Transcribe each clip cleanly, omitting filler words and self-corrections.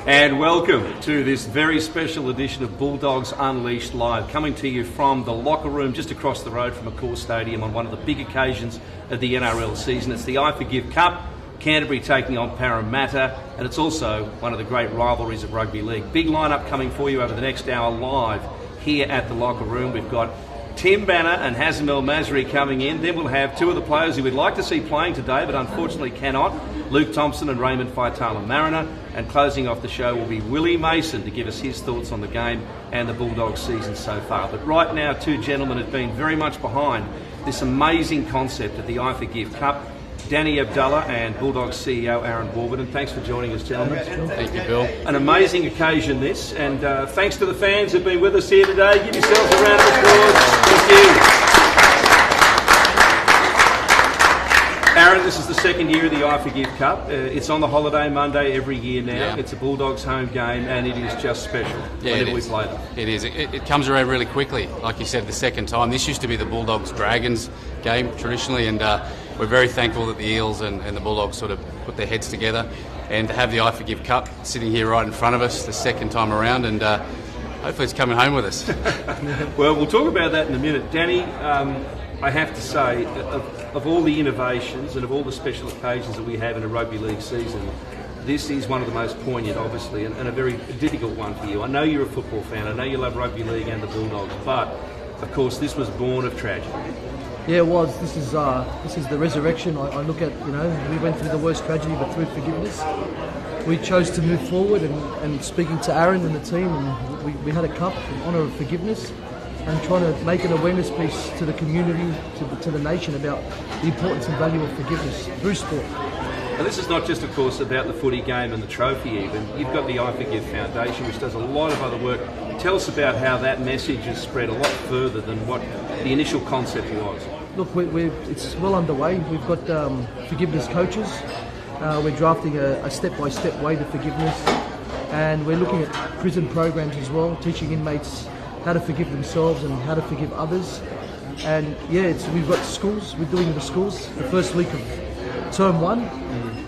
And welcome to this very special edition of Bulldogs Unleashed Live, coming to you from the locker room just across the road from Accor Stadium on one of the big occasions of the NRL season. It's the I Forgive Cup, Canterbury taking on Parramatta, and it's also one of the great rivalries of rugby league. Big lineup coming for you over the next hour live here at the locker room. We've got Tim Banner and Hazem El Masri coming in. Then we'll have two of the players who we'd like to see playing today but unfortunately cannot, Luke Thompson and Raymond Faitala-Mariner. And closing off the show will be Willie Mason to give us his thoughts on the game and the Bulldogs season so far. But right now, two gentlemen have been very much behind this amazing concept of the I Forgive Cup. Danny Abdallah and Bulldogs CEO Aaron Warburton. Thanks for joining us, gentlemen. Thank you, Bill. An amazing occasion this, and thanks to the fans who've been with us here today. Give yourselves a round of applause. Thank you. Aaron, this is the second year of the I Forgive Cup. It's on the holiday Monday every year now. Yeah. It's a Bulldogs home game, and it is just special whenever we play them. It is. It comes around really quickly. Like you said, the second time. This used to be the Bulldogs-Dragons game traditionally, and we're very thankful that the Eels and the Bulldogs sort of put their heads together, and to have the I Forgive Cup sitting here right in front of us the second time around, and hopefully it's coming home with us. Well, we'll talk about that in a minute. Danny, I have to say, of all the innovations and of all the special occasions that we have in a rugby league season, this is one of the most poignant, obviously, and a very difficult one for you. I know you're a football fan, I know you love rugby league and the Bulldogs, but, of course, this was born of tragedy. Yeah, it was. This is the resurrection. I look at, we went through the worst tragedy, but through forgiveness, we chose to move forward. And speaking to Aaron and the team, and we had a cup in honour of forgiveness, and trying to make an awareness piece to the community, to the nation about the importance and value of forgiveness through sport. And this is not just, of course, about the footy game and the trophy even. You've got the I Forgive Foundation, which does a lot of other work. Tell us about how that message has spread a lot further than what the initial concept was. Look, it's well underway. We've got forgiveness coaches. We're drafting a step-by-step way to forgiveness. And we're looking at prison programs as well, teaching inmates how to forgive themselves and how to forgive others. And yeah, we've got schools. We're doing the schools the first week of term one.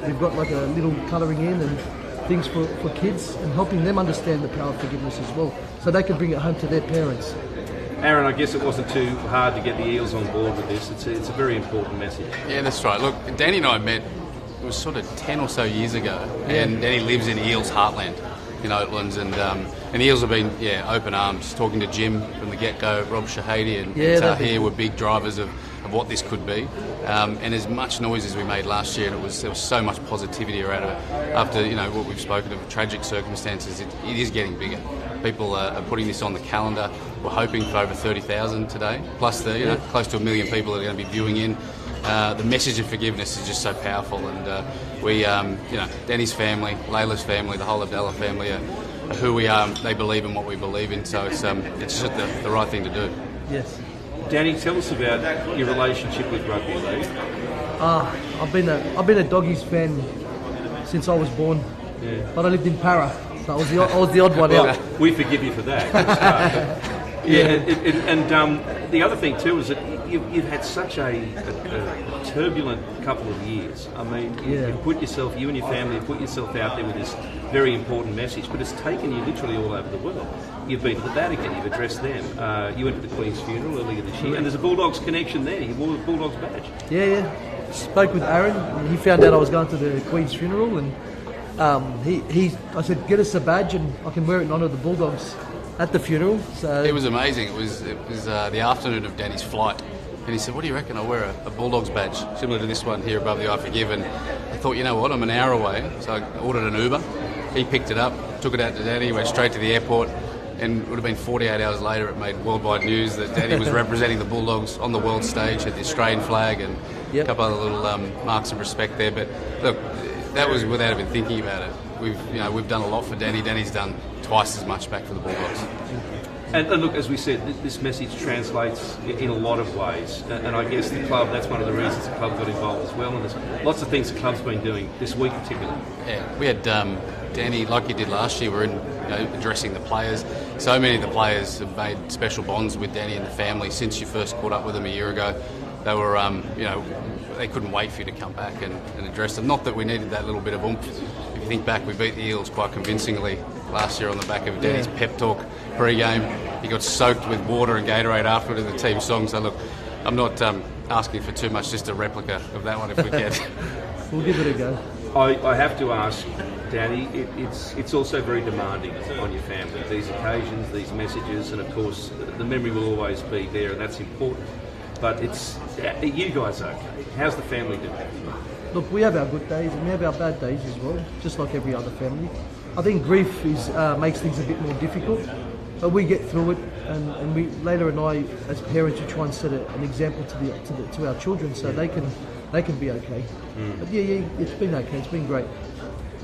We've got like a little colouring in and things for kids, and helping them understand the power of forgiveness as well, so they can bring it home to their parents. Aaron, I guess it wasn't too hard to get the Eels on board with this. It's a very important message. Yeah, that's right. Look, Danny and I met, it was sort of 10 or so years ago, and Danny lives in Eels heartland in Oatlands, and the Eels have been open arms, talking to Jim from the get-go, Rob Shahady and Tahir were big drivers of what this could be, and as much noise as we made last year, and there was so much positivity around it. After what we've spoken of, tragic circumstances, it is getting bigger. People are putting this on the calendar. We're hoping for over 30,000 today, plus the close to 1 million people that are going to be viewing in. The message of forgiveness is just so powerful, and we, Danny's family, Layla's family, the whole Abdallah family are who we are. They believe in what we believe in, so it's just the right thing to do. Yes. Danny, tell us about your relationship with rugby league. I've been a Doggies fan since I was born, but I lived in Para, so I was the odd one out. We forgive you for that. And the other thing too is that you've had such a turbulent couple of years. I mean, you've put yourself, you and your family have put yourself out there with this very important message, but it's taken you literally all over the world. You've been to the Vatican, you've addressed them, you went to the Queen's funeral earlier this year, and there's a Bulldogs connection there. You wore the Bulldogs badge. Yeah. Spoke with Aaron, and he found out I was going to the Queen's funeral, and I said, get us a badge and I can wear it in honour of the Bulldogs at the funeral. So it was amazing. It was the afternoon of Danny's flight, and he said, what do you reckon? I'll wear a Bulldogs badge similar to this one here above the I Forgive. And I thought, you know what, I'm an hour away, so I ordered an Uber. He picked it up, took it out to Danny, went straight to the airport, and it would have been 48 hours later it made worldwide news that Danny was representing the Bulldogs on the world stage, had the Australian flag and a couple other little marks of respect there. But look, that was without even thinking about it. We've done a lot for Danny. Danny's done twice as much back for the Bulldogs. And look, as we said, this message translates in a lot of ways. And I guess the club, that's one of the reasons the club got involved as well. And there's lots of things the club's been doing this week particularly. Yeah, we had Danny, like he did last year, we're addressing the players. So many of the players have made special bonds with Danny and the family since you first caught up with them a year ago. They were, they couldn't wait for you to come back and address them. Not that we needed that little bit of oomph think back, we beat the Eels quite convincingly last year on the back of Danny's pep talk pre-game. He got soaked with water and Gatorade afterward in the team song. So look, I'm not asking for too much, just a replica of that one if we can. We'll give it a go. I have to ask, Danny, it's also very demanding on your family, these occasions, these messages, and of course the memory will always be there, and that's important. But you guys are okay. How's the family doing? Look, we have our good days and we have our bad days as well, just like every other family. I think grief makes things a bit more difficult, but we get through it, and we, Layla and I, as parents, we try and set an example to our children so they can be okay. But yeah, it's been okay. It's been great.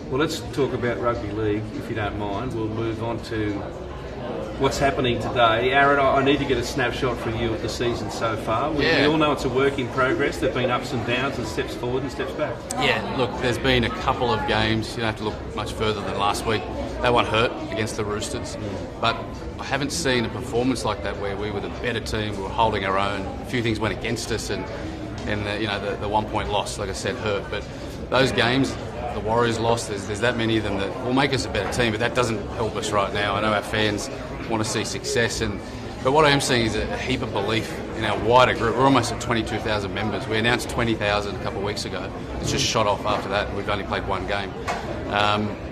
Well, let's talk about rugby league, if you don't mind. We'll move on to what's happening today. Aaron, I need to get a snapshot from you of the season so far. We all know it's a work in progress. There have been ups and downs and steps forward and steps back. Yeah, look, there's been a couple of games. You don't have to look much further than last week. That one hurt against the Roosters. But I haven't seen a performance like that where we were the better team, we were holding our own. A few things went against us, and the 1 point loss, like I said, hurt. But those games, the Warriors lost, there's that many of them that will make us a better team, but that doesn't help us right now. I know our fans want to see success, but what I am seeing is a heap of belief in our wider group. We're almost at 22,000 members. We announced 20,000 a couple of weeks ago. It's just shot off after that, and we've only played one game.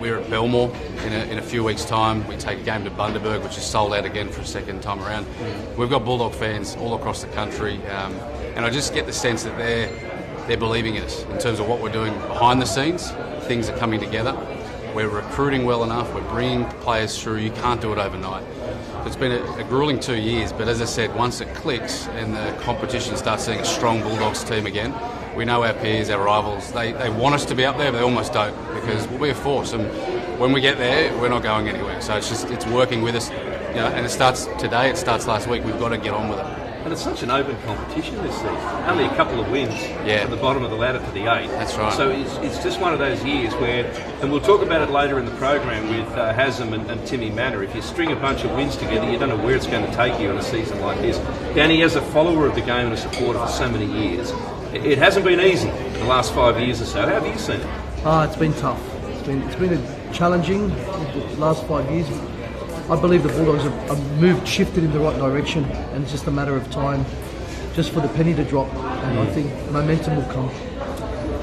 We're at Belmore in a few weeks' time. We take a game to Bundaberg, which is sold out again for a second time around. We've got Bulldog fans all across the country, and I just get the sense that they're believing in us in terms of what we're doing behind the scenes. Things are coming together. We're recruiting well enough. We're bringing players through. You can't do it overnight. It's been a grueling 2 years, but as I said, once it clicks and the competition starts seeing a strong Bulldogs team again, we know our peers, our rivals, they want us to be up there, but they almost don't, because we'll be a force. And when we get there, we're not going anywhere. So it's working with us. And it starts today, it starts last week. We've got to get on with it. And it's such an open competition this season. Only a couple of wins at the bottom of the ladder to the 8. That's right. So it's just one of those years where, and we'll talk about it later in the program with Hazem and Timmy Manor, if you string a bunch of wins together, you don't know where it's going to take you in a season like this. Danny, as a follower of the game and a supporter for so many years, it hasn't been easy the last 5 years or so. How have you seen it? It's been tough. It's been challenging the last 5 years. I believe the Bulldogs have shifted in the right direction, and it's just a matter of time just for the penny to drop, and I think momentum will come.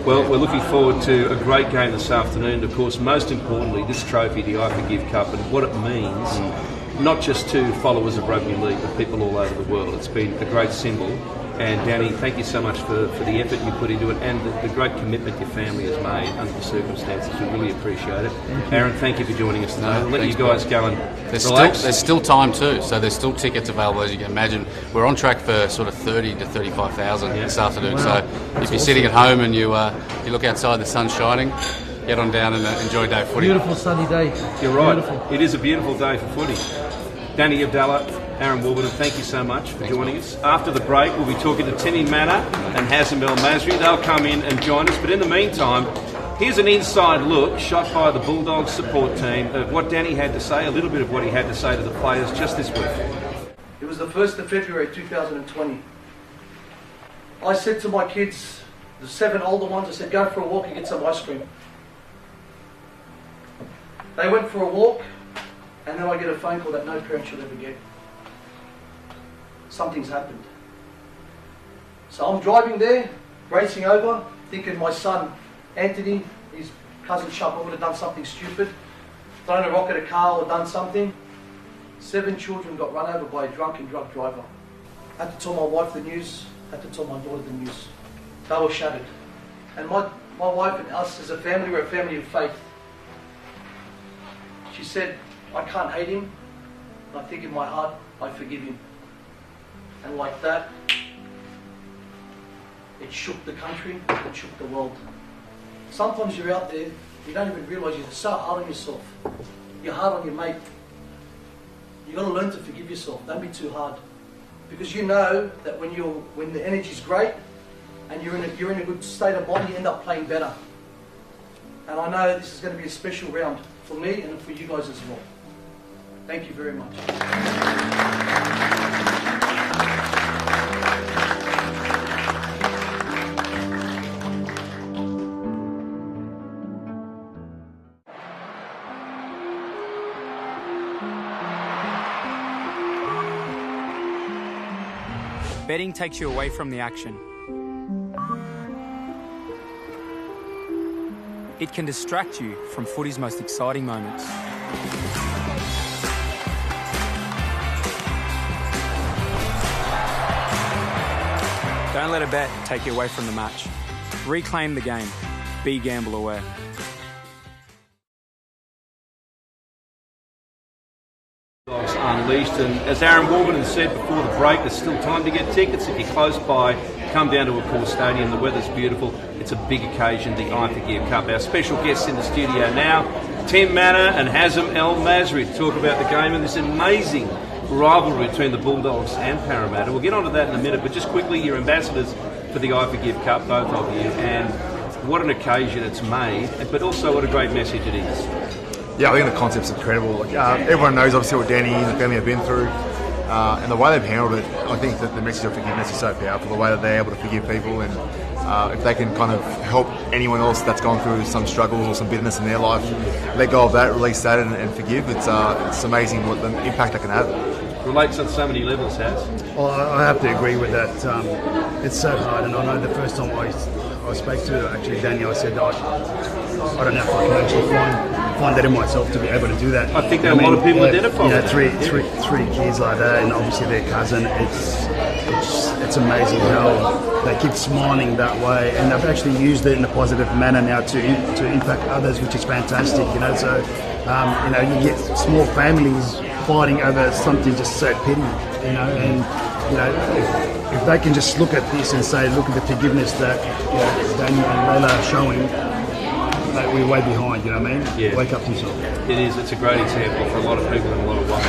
Well, we're looking forward to a great game this afternoon. Of course, most importantly, this trophy, the I Forgive Cup, and what it means, not just to followers of rugby league, but people all over the world. It's been a great symbol. And Danny, thank you so much for the effort you put into it and the great commitment your family has made under the circumstances. We really appreciate it. Aaron, thank you for joining us today. I'll let you guys go and relax. There's still time too, so there's still tickets available, as you can imagine. We're on track for sort of 30 to 35,000 this afternoon. Wow. So if you're sitting at home and you look outside, the sun's shining, get on down and enjoy day of footy. Beautiful sunny day. You're right. Beautiful. It is a beautiful day for footy. Danny, Abdallah, Aaron Warburton, thank you so much for joining us. After the break, we'll be talking to Timmy Manor and Hazem El Masri. They'll come in and join us. But in the meantime, here's an inside look shot by the Bulldogs support team of what Danny had to say, a little bit of what he had to say to the players just this week. It was the 1st of February 2020. I said to my kids, the 7 older ones, I said, go for a walk and get some ice cream. They went for a walk, and then I get a phone call that no parent should ever get. Something's happened. So I'm driving there, racing over, thinking my son, Anthony, his cousin Shapa would have done something stupid, thrown a rock at a car or done something. 7 children got run over by a drunken drug driver. I had to tell my wife the news, I had to tell my daughter the news. They were shattered. And my wife and us as a family, we're a family of faith. She said, I can't hate him, but I think in my heart, I forgive him. And like that, it shook the country, it shook the world. Sometimes you're out there, you don't even realise you're so hard on yourself. You're hard on your mate. You've got to learn to forgive yourself, don't be too hard. Because you know that when the energy's great and you're in a good state of mind, you end up playing better. And I know this is going to be a special round for me and for you guys as well. Thank you very much. betting takes you away from the action. It can distract you from footy's most exciting moments. Don't let a bet take you away from the match. Reclaim the game. Be gamble aware. Bulldogs Unleashed, and as Aaron Warburton said before the break, there's still time to get tickets. If you're close by, come down to a core stadium. The weather's beautiful. It's a big occasion, the I Forgive Cup. Our special guests in the studio now, Tim Manor and Hazem El Masri, to talk about the game and this amazing rivalry between the Bulldogs and Parramatta. We'll get onto that in a minute, but just quickly, you're ambassadors for the I Forgive Cup, both of you, and what an occasion it's made, but also what a great message it is. Yeah, I think the concept's incredible. Like, everyone knows obviously what Danny and the family have been through, and the way they've handled it, I think that the message of forgiveness is so powerful, the way that they're able to forgive people, and if they can kind of help anyone else that's gone through some struggles or some bitterness in their life, let go of that, release that and forgive, it's amazing what the impact that can have. Relates on so many levels, Has. Well, I have to agree with that. It's so hard, and I know the first time I spoke to actually Danny, I said, I don't know if I can actually find that in myself to be able to do that. I think that a lot of people identify with that. Three kids like that, and obviously their cousin. It's amazing how they keep smiling that way, and they've actually used it in a positive manner now to impact others, which is fantastic. So you get small families fighting over something just so petty, and if they can just look at this and say, look at the forgiveness that Daniel and Layla are showing, that we're way behind, you know what I mean? Yeah. Wake up to yourself. It is, it's a great example for a lot of people in a lot of ways.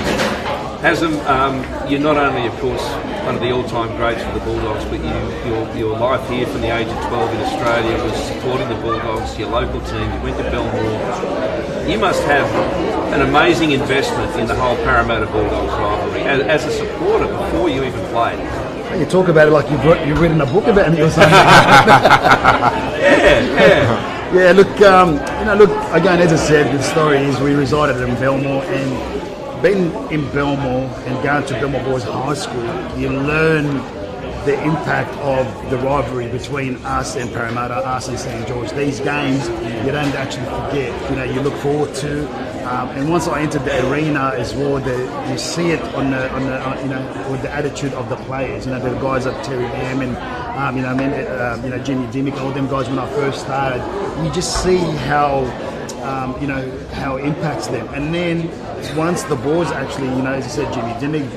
Hazem, you're not only, of course, one of the all-time greats for the Bulldogs, but your life here from the age of 12 in Australia was supporting the Bulldogs, your local team, you went to Belmore. You must have an amazing investment in the whole Parramatta Bulldogs rivalry as a supporter before you even played. You talk about it like you've written a book about me or something. Yeah. Look, again, as I said, the story is we resided in Belmore, and being in Belmore and going to Belmore Boys High School, you learn the impact of the rivalry between us and Parramatta, us and St George. These games you don't actually forget. You look forward to. And once I entered the arena as well, you see it on the with the attitude of the players. The guys like Terry Ham and Jimmy Dimmick, all them guys when I first started. You just see how how it impacts them. And then once the boys actually, as I said, Jimmy Dimmick,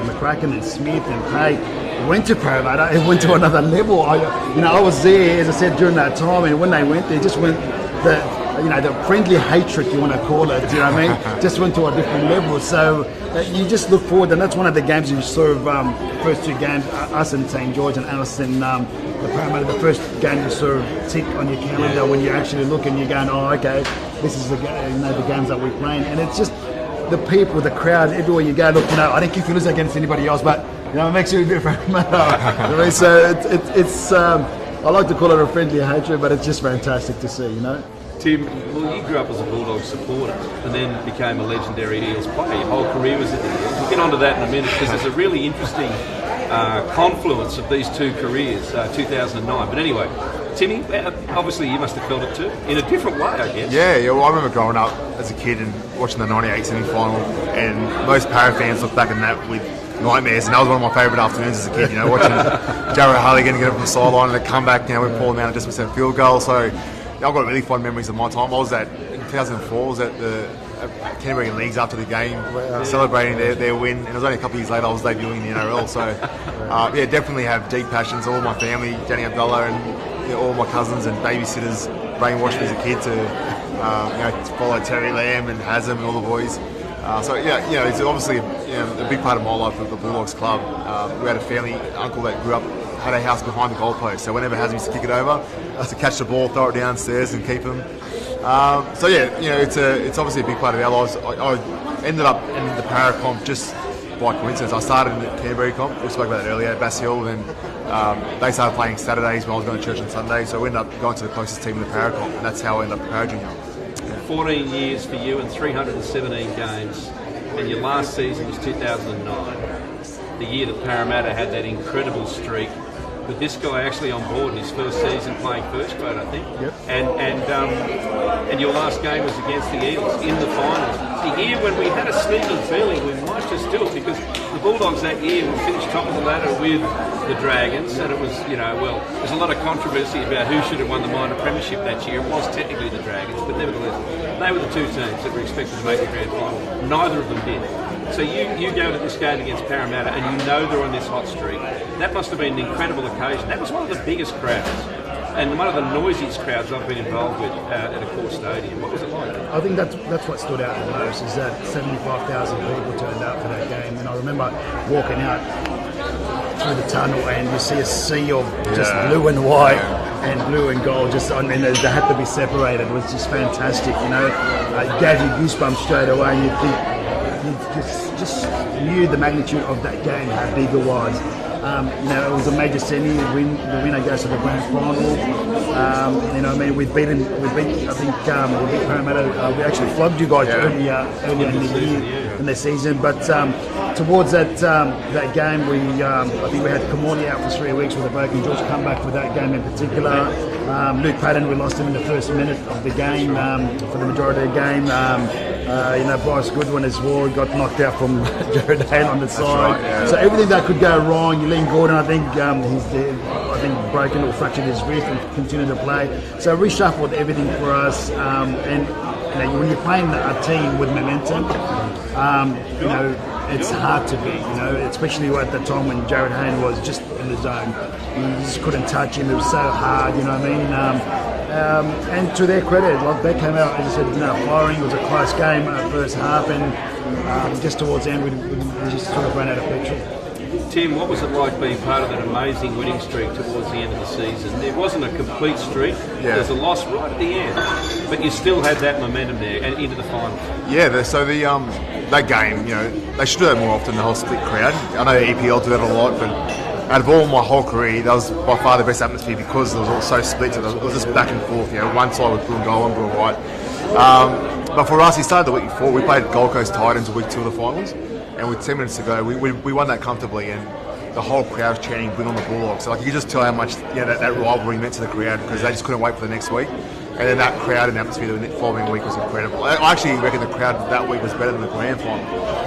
McCracken and Smith and Pay went to Parramatta, it went to another level. I was there, as I said, during that time, and when they went there, just went the friendly hatred, you want to call it, you know what I mean? Just went to a different level. So you just look forward, and that's one of the games you sort of, first two games, us and St George and us and the Parramatta, the first game you sort of tick on your calendar when you actually look and you're going, oh, okay, this is the games that we're playing. And it's just the people, the crowd, everywhere you go, look, I don't keep feelings against anybody else, but, it makes you a bit Parramatta. So it's I like to call it a friendly hatred, but it's just fantastic to see, Tim, well, you grew up as a Bulldogs supporter and then became a legendary Eels player. Your whole career was at the Eels. We'll get onto that in a minute because there's a really interesting confluence of these two careers, 2009. But anyway, Timmy, obviously you must have felt it too, in a different way, I guess. Yeah, well, I remember growing up as a kid and watching the 98 semi-final, and most Parra fans look back on that with nightmares, and that was one of my favourite afternoons as a kid, watching Jarrah Harligan get up from the sideline and the comeback, with Paul Mount just missing a field goal. So I've got really fond memories of my time. I was in 2004, I was at the Canterbury Leagues after the game, celebrating their win, and it was only a couple of years later I was debuting in the NRL. So definitely have deep passions. All my family, Danny Abdallah and all my cousins and babysitters brainwashed me as a kid to follow Terry Lamb and Hazem and all the boys. It's obviously a big part of my life with the Bulldogs club. We had a family uncle that grew up, had a house behind the goalpost, so whenever Hazem used to kick it over, I used to catch the ball, throw it downstairs and keep him. It's obviously a big part of our lives. I ended up in the Parra comp just by coincidence. I started in the Canterbury comp, we spoke about that earlier, at Bass Hill, and they started playing Saturdays when I was going to church on Sunday, so we ended up going to the closest team in the Parra comp, and that's how I ended up at Parra Junior. 14 years for you and 317 games, and your last season was 2009. the year that Parramatta had that incredible streak, with this guy actually on board in his first season playing first grade, I think. Yep. And your last game was against the Eels in the finals. The year when we had a sneaking feeling we might just do it, because the Bulldogs that year would finish top of the ladder with the Dragons, and it was, there's a lot of controversy about who should have won the minor premiership that year. It was technically the Dragons, but nevertheless, they were the two teams that were expected to make the grand final. Neither of them did. So you go to this game against Parramatta and you know they're on this hot streak. That must have been an incredible occasion. That was one of the biggest crowds and one of the noisiest crowds I've been involved with at a core stadium. What was it like? I think that's what stood out the most, is that 75,000 people turned out for that game. And I remember walking out through the tunnel and you see a sea of just blue and white and blue and gold. They had to be separated. It was just fantastic, It gave you goosebumps straight away. You think, you just knew the magnitude of that game, how big it was. It was a major semi. The winner goes to the grand final. We beat Parramatta. We actually flogged you guys earlier in the season. But towards that game, I think we had Kamani out for 3 weeks with a broken jaw. Come back for that game in particular. Luke Patton, we lost him in the first minute of the game for the majority of the game. Bryce Goodwin as well got knocked out from Jared Hale on the side. Right, So everything that could go wrong, Liam Gordon, I think he's there. I think broken or fractured his wrist and continued to play. So reshuffled everything for us. And when you're playing a team with momentum, it's hard to beat. Especially at the time when Jared Hayne was just in the zone. You just couldn't touch him. It was so hard. And to their credit, they came out, as I said, firing. It was a close game first half, and just towards the end, we just sort of ran out of petrol. Tim, what was it like being part of that amazing winning streak towards the end of the season? There wasn't a complete streak. There was a loss right at the end, but you still had that momentum there and into the finals. Yeah, so that game, they should do that more often, the whole split crowd. I know EPL do that a lot, but out of all my whole career, that was by far the best atmosphere because it was all so split. So it was just back and forth. One side was blue and gold, one blue and white. But for us, we started the week before. We played Gold Coast Titans week 2 of the finals, and with 10 minutes to go, we won that comfortably. And the whole crowd was chanting "Win on the Bulldogs." So you could just tell how much that rivalry meant to the crowd because they just couldn't wait for the next week. And then that crowd and atmosphere the following week was incredible. I actually reckon the crowd that week was better than the grand final.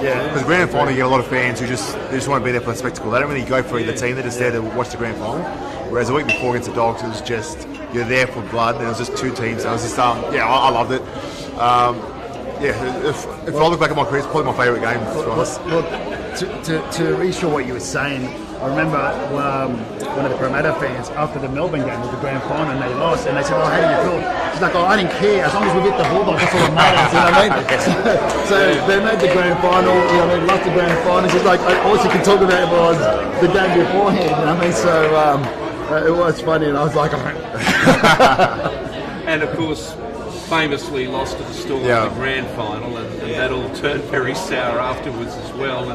Yeah, because grand final you get a lot of fans who just want to be there for the spectacle. They don't really go for either team; they're just there to watch the grand final. Whereas the week before against the Dogs, it was just you're there for blood. And it was just two teams. So it was just I loved it. If I look back at my career, it's probably my favourite game. To reassure what you were saying, I remember one of the Parramatta fans after the Melbourne game with the grand final and they lost, and they said, "Oh, how do you feel?" She's like, "Oh, I didn't care. As long as we get the Bulldogs, that's all that matters." You know what I mean? So they made the grand final. They lost the grand final. She's like, all she could talk about was the game beforehand. You know what I mean? So it was funny, and I was like, and of course, famously lost to the Storm in the grand final, and that all turned very sour afterwards as well.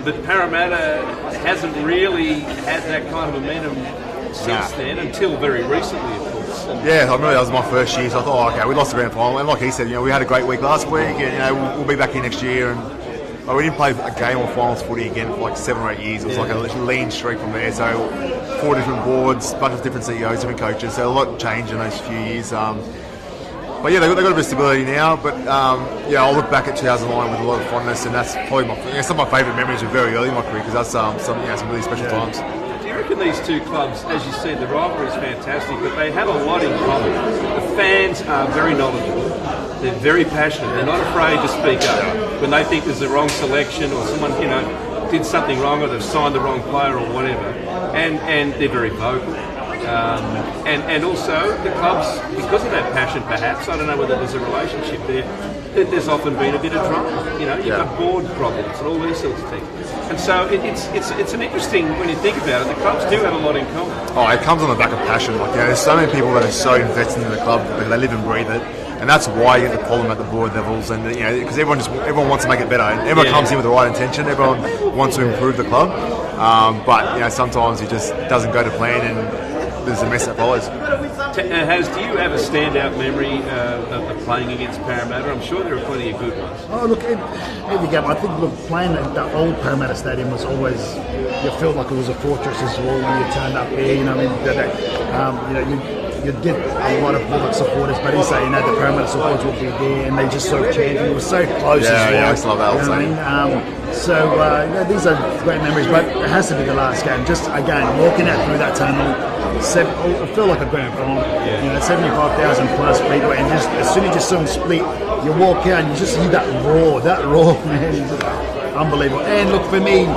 But Parramatta hasn't really had that kind of momentum since then, until very recently, of course. I remember that was my first year, so I thought, okay, we lost the grand final, and like he said, we had a great week last week, and we'll be back here next year. And we didn't play a game or finals footy again for like 7 or 8 years. It was like a lean streak from there. So 4 different boards, a bunch of different CEOs, different coaches. So a lot changed in those few years. But they've got a bit of stability now. But I'll look back at 2009 with a lot of fondness, and that's probably some of my favourite memories of very early in my career because that's some really special times. Do you reckon these two clubs, as you said, the rivalry is fantastic, but they have a lot in common? The fans are very knowledgeable. They're very passionate. They're not afraid to speak up when they think there's the wrong selection or someone did something wrong or they've signed the wrong player or whatever. And they're very vocal. And also the clubs, because of that passion perhaps, I don't know whether there's a relationship there, there's often been a bit of drama. You've got board problems and all these sorts of things. And so it's an interesting, when you think about it, the clubs do have a lot in common. Oh, it comes on the back of passion. There's so many people that are so invested in the club, they live and breathe it. And that's why you get the problem at the board levels, and because everyone wants to make it better. And everyone comes in with the right intention. Everyone wants to improve the club, but sometimes it just doesn't go to plan. And there's a mess that follows. Has, do you have a standout memory of playing against Parramatta? I'm sure there are plenty of good ones. Oh, look, every game, I think, look, playing at the old Parramatta Stadium was always, you felt like it was a fortress as well when you turned up there. You'd get a lot of Bulldogs supporters, but he's saying, the Parramatta supporters would be there, and they just sort of chanting. It was so close as well. Yeah, I used to love that. These are great memories, but it has to be the last game. Just, again, walking out through that tunnel, it felt like a grand final. 75,000 plus people, and just as soon as you saw them split, you walk out and you just see that roar, man, unbelievable. And look, for me,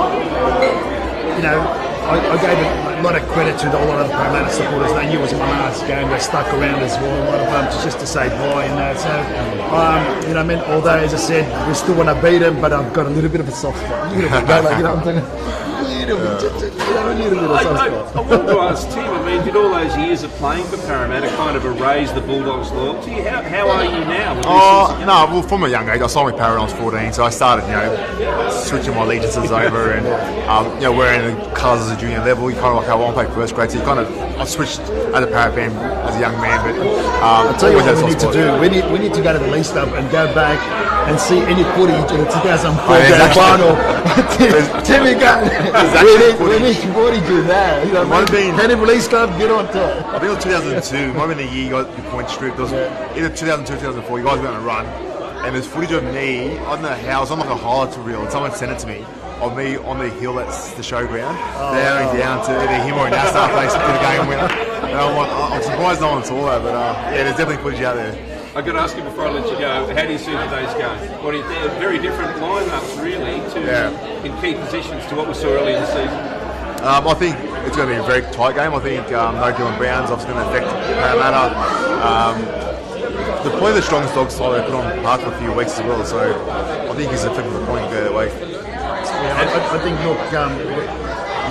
I gave a lot of credit to a lot of the Parramatta supporters. They knew it was my last game. They stuck around as well, a lot of them, just to say bye and that. So, although, as I said, we still want to beat them, but I've got a little bit of a soft spot. I wanted to ask Tim, did all those years of playing for Parramatta kind of erase the Bulldogs' loyalty? How are you now? Well, from a young age, I signed with Parramatta when I was 14, so I started, switching my allegiances over and, wearing the colours as a junior level. You kind of like, I want to play first grade, so I switched as a Parramatta fan as a young man. But I'll tell you what we need to do. We need to go to the Least Up and go back and see any footage in the 2004 grand final. Timmy got we need footage in that. Can you Least Club get on top? I think it was 2002. Might have been the year you got your point stripped. It was either 2002 or 2004. You guys went on a run, and there's footage of me. I don't know how. It was on like a highlights reel, and someone sent it to me. Of me on the hill that's the showground, down to either him or a NASCAR place to the game winner. I'm surprised no one saw that, but there's definitely footage out there. I've got to ask you before I let you go, how do you see today's game? They're very different lineups, really, in key positions to what we saw earlier in the season. I think it's going to be a very tight game. I think no Dylan Brown's obviously going to affect Parramatta. They're probably the strongest dog side they put on the park for a few weeks as well, so I think he's affecting the point go that way. I think,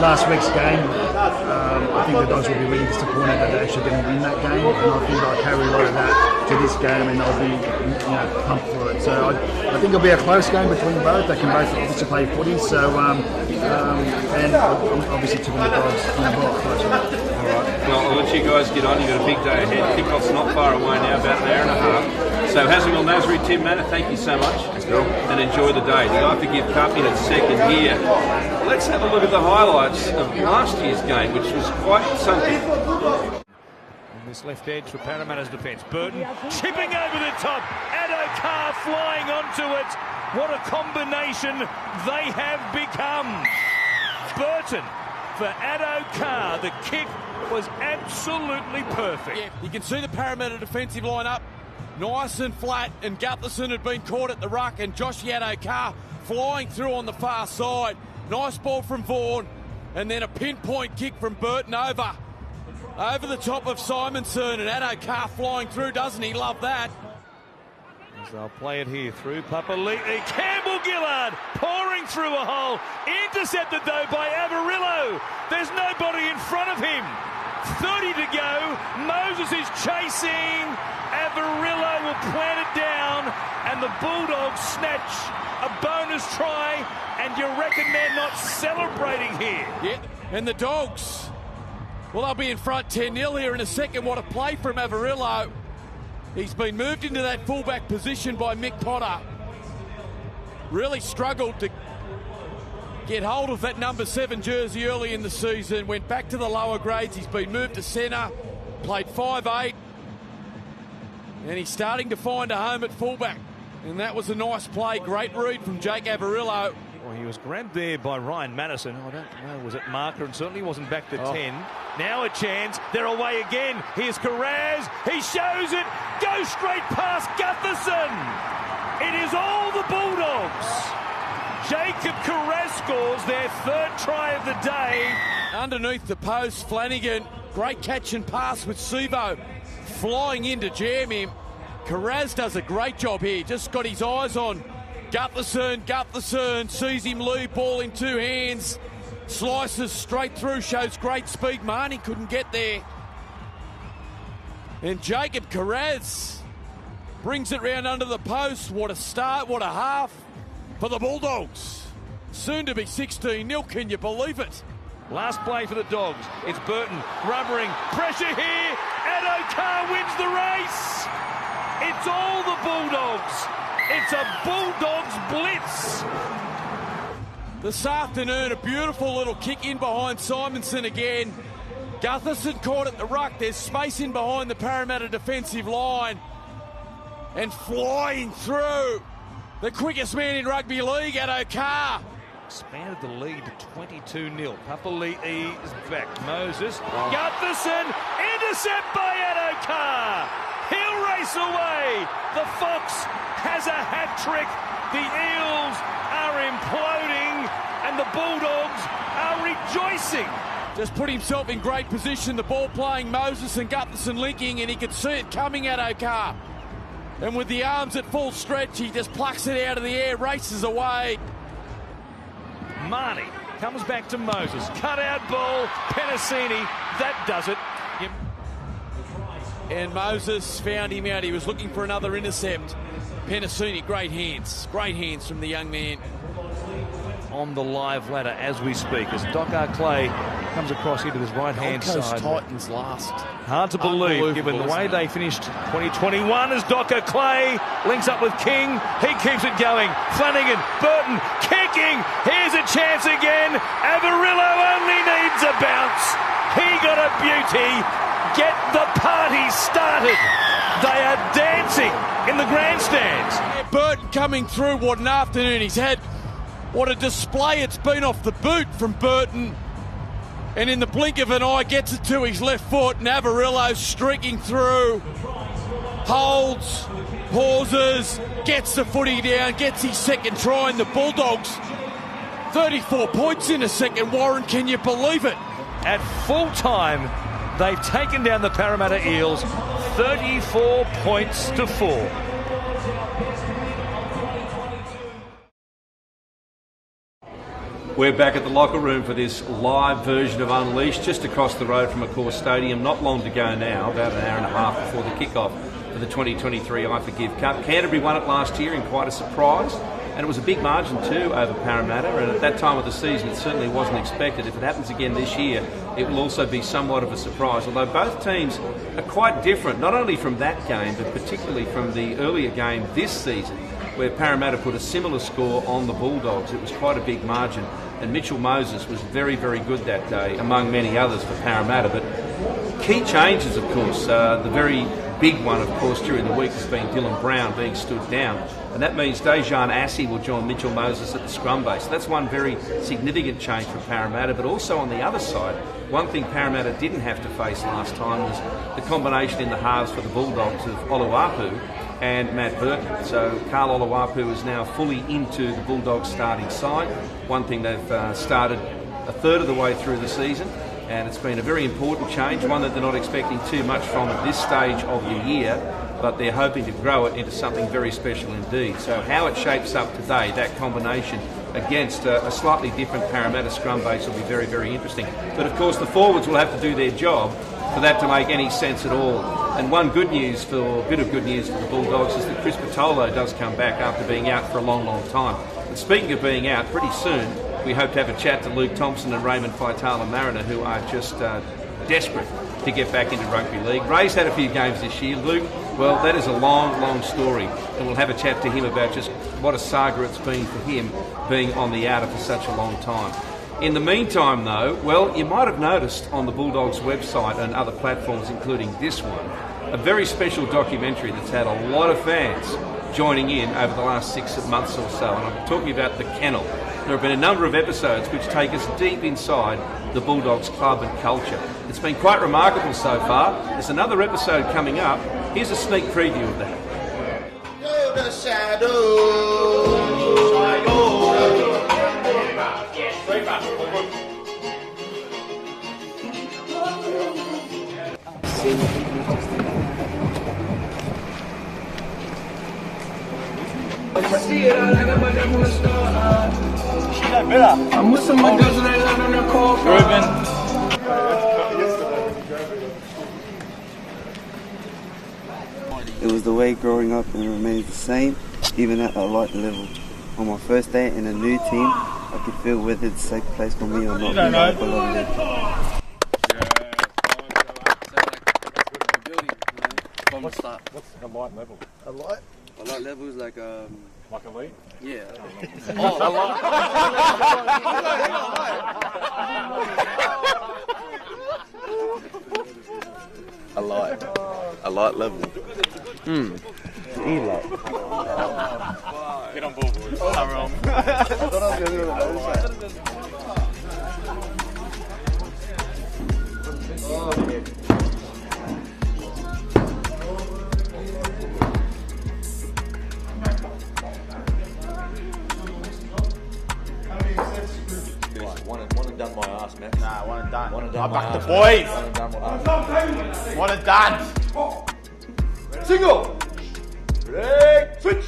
last week's game, I think the Dogs will be really disappointed that they actually didn't win that game, and I think they'll carry a lot of that to this game, and they'll be pumped for it. So I think it'll be a close game between both. They can both obviously play footy, so and obviously to win the Dogs close. All right. Well, I'll let you guys get on. You've got a big day ahead. Kickoff's not far away now, about an hour and a half. So Hazem El Masri, Tim Manor, thank you so much. Thanks, Bill. And enjoy the day. The I Forgive Cup in its second year. Let's have a look at the highlights of last year's game, which was quite something. On this left edge for Parramatta's defence. Burton chipping over the top. Addo-Carr flying onto it. What a combination they have become. Burton for Addo-Carr. The kick was absolutely perfect. Yeah, you can see the Parramatta defensive line up. Nice and flat, and Gutherson had been caught at the ruck, and Josh Addo-Carr flying through on the far side. Nice ball from Vaughan, and then a pinpoint kick from Burton over the top of Simonson, and Addo-Carr flying through. Doesn't he love that? As they'll play it here through Papali'i. Campbell Gillard pouring through a hole. Intercepted though by Avarillo. There's nobody in front of him. 30 to go. Moses is chasing. Avarillo will plant it down, and the Bulldogs snatch a bonus try, and you reckon they're not celebrating here? Yeah, and the Dogs, well, they'll be in front 10-0 here in a second. What a play from Avarillo. He's been moved into that fullback position by Mick Potter. Really struggled to get hold of that number 7 jersey early in the season. Went back to the lower grades. He's been moved to centre. Played 5'8". And he's starting to find a home at fullback. And that was a nice play. Great read from Jake Avarillo. Well, he was grabbed there by Ryan Madison. I don't know, was it marker? And certainly wasn't back to 10. Now a chance. They're away again. Here's Carraz. He shows it. Goes straight past Gutherson. It is all the Bulldogs. Jacob Carraz scores their 3rd try of the day. Underneath the post, Flanagan. Great catch and pass with Sivo flying in to jam him. Carraz does a great job here. Just got his eyes on Gutherson sees him leave, ball in 2 hands. Slices straight through, shows great speed. Marnie couldn't get there. And Jacob Carraz brings it round under the post. What a start, what a half for the Bulldogs. Soon to be 16-0, can you believe it? Last play for the Dogs. It's Burton rubbering. Pressure here. Addo-Carr wins the race. It's all the Bulldogs. It's a Bulldogs blitz. This afternoon, a beautiful little kick in behind Simonson again. Gutherson caught at the ruck. There's space in behind the Parramatta defensive line. And flying through the quickest man in rugby league, Addo-Carr. Expanded the lead to 22-0. Papali'i is back. Moses. Gutherson. Intercept by Addo-Carr. He'll race away. The Fox has a hat trick. The Eels are imploding and the Bulldogs are rejoicing. Just put himself in great position. The ball playing, Moses and Gutherson linking, and he could see it coming at Addo-Carr. And with the arms at full stretch, he just plucks it out of the air, races away. Marnie comes back to Moses. Cut out ball. Penasini. That does it. Yep. And Moses found him out. He was looking for another intercept. Penasini, great hands. Great hands from the young man. On the live ladder as we speak, as Docker Clay comes across here to his right-hand side. Titans last. Hard to believe, given the way they finished 2021, as Docker Clay links up with King. He keeps it going. Flanagan, Burton, kicking. Here's a chance again. Avarillo only needs a bounce. He got a beauty. Get the party started. They are dancing in the grandstands. Burton coming through. What an afternoon he's had. What a display it's been off the boot from Burton. And in the blink of an eye, gets it to his left foot. And Avarillo streaking through. Holds, pauses, gets the footy down, gets his second try. And the Bulldogs, 34 points in a second. Warren, can you believe it? At full time, they've taken down the Parramatta Eels 34 points to 4. We're back at the locker room for this live version of Unleashed, just across the road from Accor Stadium. Not long to go now, about an hour and a half before the kick-off for the 2023 I Forgive Cup. Canterbury won it last year in quite a surprise, and it was a big margin too over Parramatta, and at that time of the season it certainly wasn't expected. If it happens again this year, it will also be somewhat of a surprise, although both teams are quite different, not only from that game, but particularly from the earlier game this season, where Parramatta put a similar score on the Bulldogs. It was quite a big margin, and Mitchell Moses was very, very good that day, among many others for Parramatta. But key changes, of course, the very big one, of course, during the week has been Dylan Brown being stood down, and that means Dejan Assey will join Mitchell Moses at the scrum base. So that's one very significant change for Parramatta. But also on the other side, one thing Parramatta didn't have to face last time was the combination in the halves for the Bulldogs of Oluwapu and Matt Burton. So Carl Oluwapu is now fully into the Bulldogs starting side. One thing, they've started a third of the way through the season, and it's been a very important change, one that they're not expecting too much from at this stage of the year, but they're hoping to grow it into something very special indeed. So how it shapes up today, that combination against a slightly different Parramatta scrum base, will be very, very interesting. But of course the forwards will have to do their job for that to make any sense at all. And one bit of good news for the Bulldogs is that Chris Patolo does come back after being out for a long, long time. And speaking of being out, pretty soon we hope to have a chat to Luke Thompson and Raymond Faitala-Mariner, who are just desperate to get back into rugby league. Ray's had a few games this year. Luke, well, that is a long, long story, and we'll have a chat to him about just what a saga it's been for him being on the outer for such a long time. In the meantime, though, well, you might have noticed on the Bulldogs website and other platforms, including this one, a very special documentary that's had a lot of fans joining in over the last 6 months or so, and I'm talking about The Kennel. There have been a number of episodes which take us deep inside the Bulldogs club and culture. It's been quite remarkable so far. There's another episode coming up. Here's a sneak preview of that. I'm with some of those that land on their call. It was the way growing up, and it remains the same, even at a light level. On my first day in a new team, I it feel whether it's a safe place for me or not. You don't know. What's a light level? A light level is like a lead? Yeah. A light level. E-light. Get on board, boys. One and done my ass, man. Nah, one and done. One and done I my back the ass, boys. man. One and done my ass. One and done. Single. Break. Switch.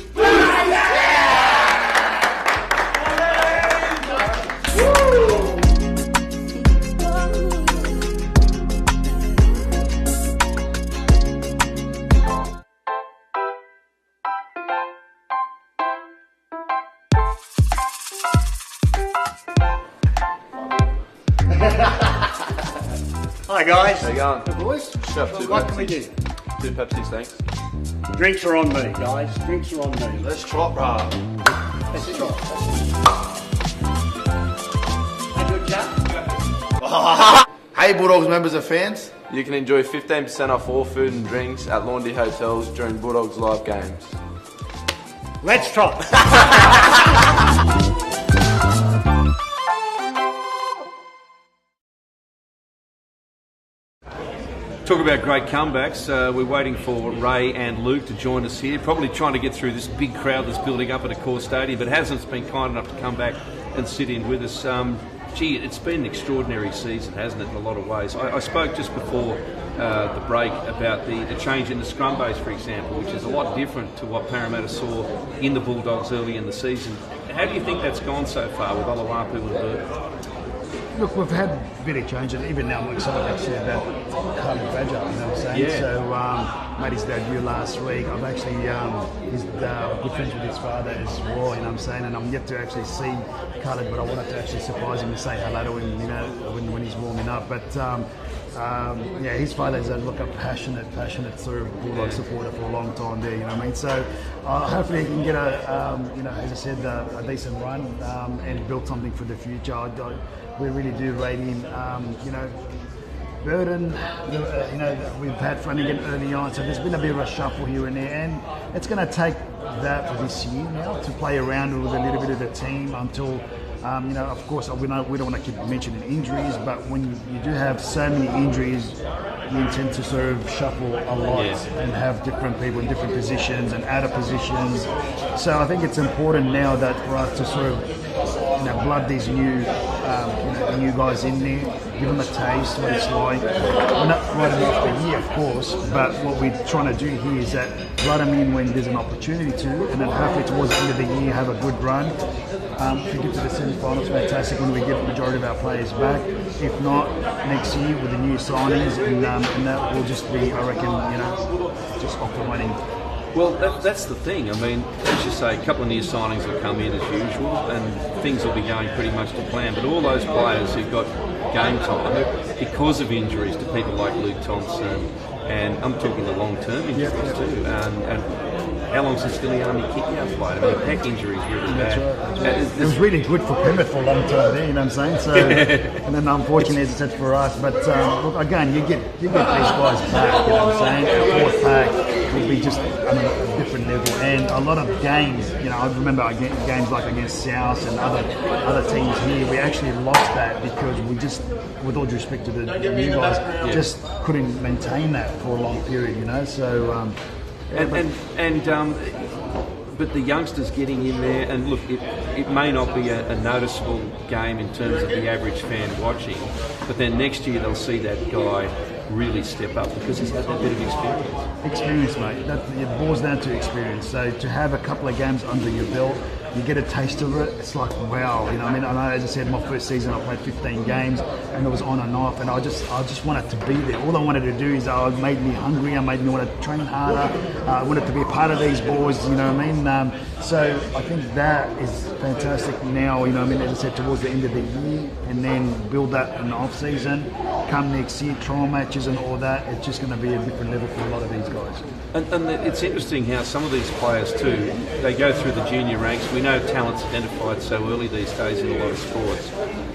Hi guys. How you going? Good boys. What can we do? 2 Pepsis, thanks. Drinks are on me, guys. Drinks are on me. Let's trot, brah. Let's trot. Have your chat. Hey Bulldogs members and fans. You can enjoy 15% off all food and drinks at Laundry Hotels during Bulldogs live games. Let's trot. Talk about great comebacks. We're waiting for Ray and Luke to join us here, probably trying to get through this big crowd that's building up at Accor Stadium, but Hazem's been kind enough to come back and sit in with us. Gee, it's been an extraordinary season, hasn't it, in a lot of ways. I spoke just before the break about the change in the scrum base, for example, which is a lot different to what Parramatta saw in the Bulldogs early in the season. How do you think that's gone so far with Olawapu and Bird? Look, we've had a bit of change, and even now I'm excited actually about Carly Badger, you know what I'm saying? Yeah. So, made his debut last week. I've actually, he's good friends with his father as well, you know what I'm saying? And I'm yet to actually see Khaled, but I wanted to actually surprise him and say hello to him, you know, when he's warming up. But, yeah, his father is a passionate sort of Bulldog supporter for a long time there, you know what I mean? So hopefully he can get a, you know, as I said, a decent run and build something for the future. We really do rate him, you know. Burden, you know, we've had Flanagan early on, so there's been a bit of a shuffle here and there, and it's going to take that this year now to play around with a little bit of the team until, you know, of course, we don't want to keep mentioning injuries, but when you do have so many injuries, you tend to sort of shuffle a lot and have different people in different positions and out of positions. So I think it's important now that for us to sort of, you know, blood these new, new guys in there, give them a taste what it's like. We're not writing off the year, of course, but what we're trying to do here is that write them in when there's an opportunity to, and then hopefully towards the end of the year have a good run. If we get to the semi-finals, fantastic when we get the majority of our players back. If not, next year with the new signings, and that will just be, I reckon, you know, just off the running. Well, that's the thing. I mean, as you say, a couple of new signings will come in as usual and things will be going pretty much to plan. But all those players who've got game time because of injuries to people like Luke Thompson, and I'm talking the long-term injuries too. And how long since Filiani Kikia played? I mean, pec injuries really bad. That's right. It was really good for Plymouth for a long time there, you know what I'm saying? So, and then unfortunately, as I said, for us. But look, again, you get these guys back, you know what I'm saying? The fourth pack will be just, I mean, a different level. And a lot of games, you know, I remember games like against South and other teams here, we actually lost that because we just, with all due respect to the new guys, just couldn't maintain that for a long period, you know? So, but the youngsters getting in there, and look, it may not be a noticeable game in terms of the average fan watching, but then next year they'll see that guy really step up because he's had that bit of experience. Experience, mate. It boils down to experience. So to have a couple of games under your belt, you get a taste of it. It's like, wow, you know. I mean, I know, as I said, my first season I played 15 games, and it was on and off, and I just wanted to be there. All I wanted to do is it made me hungry. It made me want to train harder. I wanted to be a part of these boys. You know what I mean? So I think that is fantastic now. You know what I mean? As I said, towards the end of the year, and then build that in the off season. Come next year, trial matches and all that. It's just going to be a different level for a lot of these guys. And it's interesting how some of these players too, they go through the junior ranks. We know talent's identified so early these days in a lot of sports,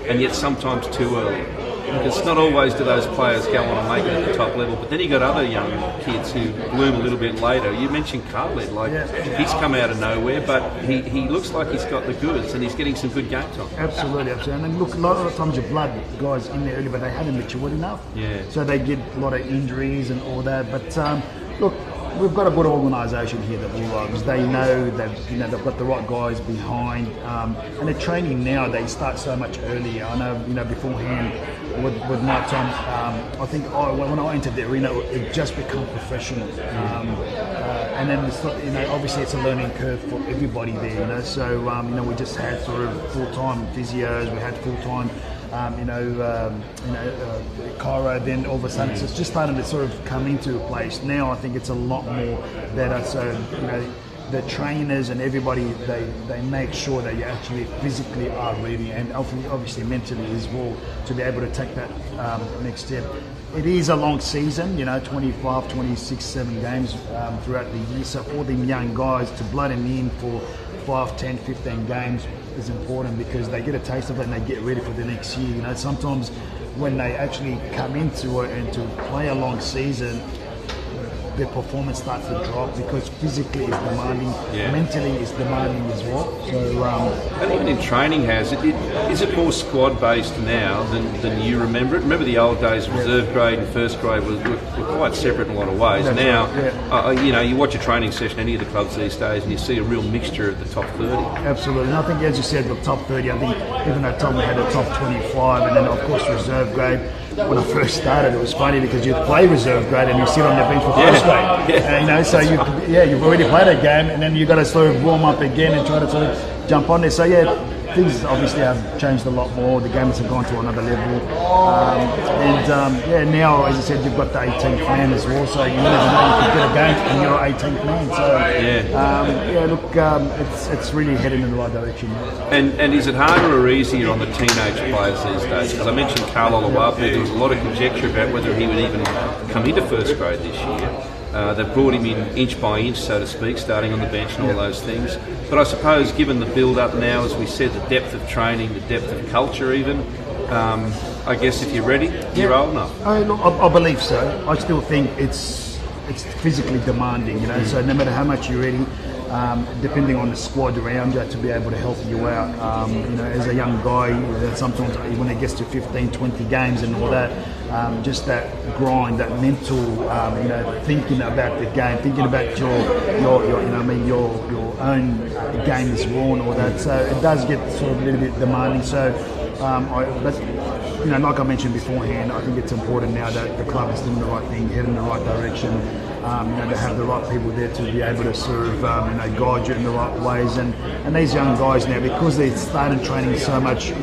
and yet sometimes too early. Because not always do those players go on and make it at the top level, but then you got other young kids who bloom a little bit later. You mentioned Khaled, he's come out of nowhere, but he looks like he's got the goods and he's getting some good game time. Absolutely. And look, a lot of times your blood guys in there early, but they haven't matured enough. Yeah. So they get a lot of injuries and all that. But look, we've got a good organisation here, the Bulldogs. They know that they've got the right guys behind, and the training now they start so much earlier. I know beforehand with my time, I think when I entered the arena, it just become professional, and then it's not, obviously it's a learning curve for everybody there. So we just had sort of full-time physios, we had full-time. Cairo, then all of a sudden it's just starting to sort of come into place. Now I think it's a lot more better. So, the trainers and everybody, they make sure that you actually physically are ready, and obviously mentally as well, to be able to take that next step. It is a long season, 25, 26, 7 games throughout the year. So for them young guys to blood them in for 5, 10, 15 games is important, because they get a taste of it and they get ready for the next year. Sometimes when they actually come into it and to play a long season, their performance starts to drop, because physically it's demanding, mentally it's demanding as well. So, and even in training, is it more squad based now than you remember it? Remember the old days, reserve grade and first grade were quite separate in a lot of ways. That's now, right, you watch a training session any of the clubs these days, and you see a real mixture of the top 30. Absolutely, and I think, as you said, the top 30. I think even that time we had the top 25, and then of course reserve grade. When I first started, it was funny because you play reserve grade and you sit on the bench for first grade. So you've already played a game, and then you've got to sort of warm up again and try to sort of jump on there. So things obviously have changed a lot more. The games have gone to another level, now, as I said, you've got the 18th man as well. So you never know, you could get a game and you're 18th man. So it's really heading in the right direction. And is it harder or easier on the teenage players these days? Because I mentioned Carl Olawapu, there was a lot of conjecture about whether he would even come into first grade this year. They've brought him in inch by inch, so to speak, starting on the bench and all those things. But I suppose, given the build-up now, as we said, the depth of training, the depth of culture even, I guess if you're ready, you're old enough. I believe so. I still think it's physically demanding, so no matter how much you're ready, depending on the squad around you, to be able to help you out. As a young guy, sometimes when it gets to 15, 20 games and all that, just that grind, that mental, thinking about the game, thinking about your own game as well and all that. So it does get sort of a little bit demanding. So, like I mentioned beforehand, I think it's important now that the club is doing the right thing, heading in the right direction. To have the right people there to be able to sort of guide you in the right ways, and these young guys now, because they started training so much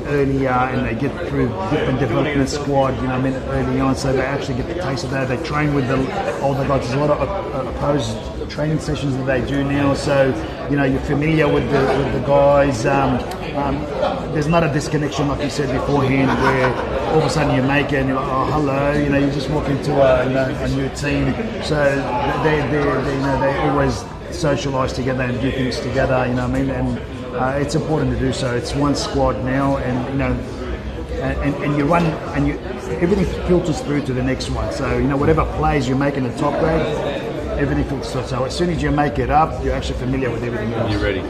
earlier and they get through different development squad, early on, so they actually get the taste of that. They train with the older guys. There's a lot of opposed training sessions that they do now, so you're familiar with the guys. There's not a disconnection like you said beforehand, where all of a sudden you make it and you're like, oh hello, you just walk into a new team. So they always socialise together and do things together. And it's important to do so. It's one squad now, and you run and everything filters through to the next one. So whatever plays you make in the top grade, everything filters through. So as soon as you make it up, you're actually familiar with everything else. You're ready,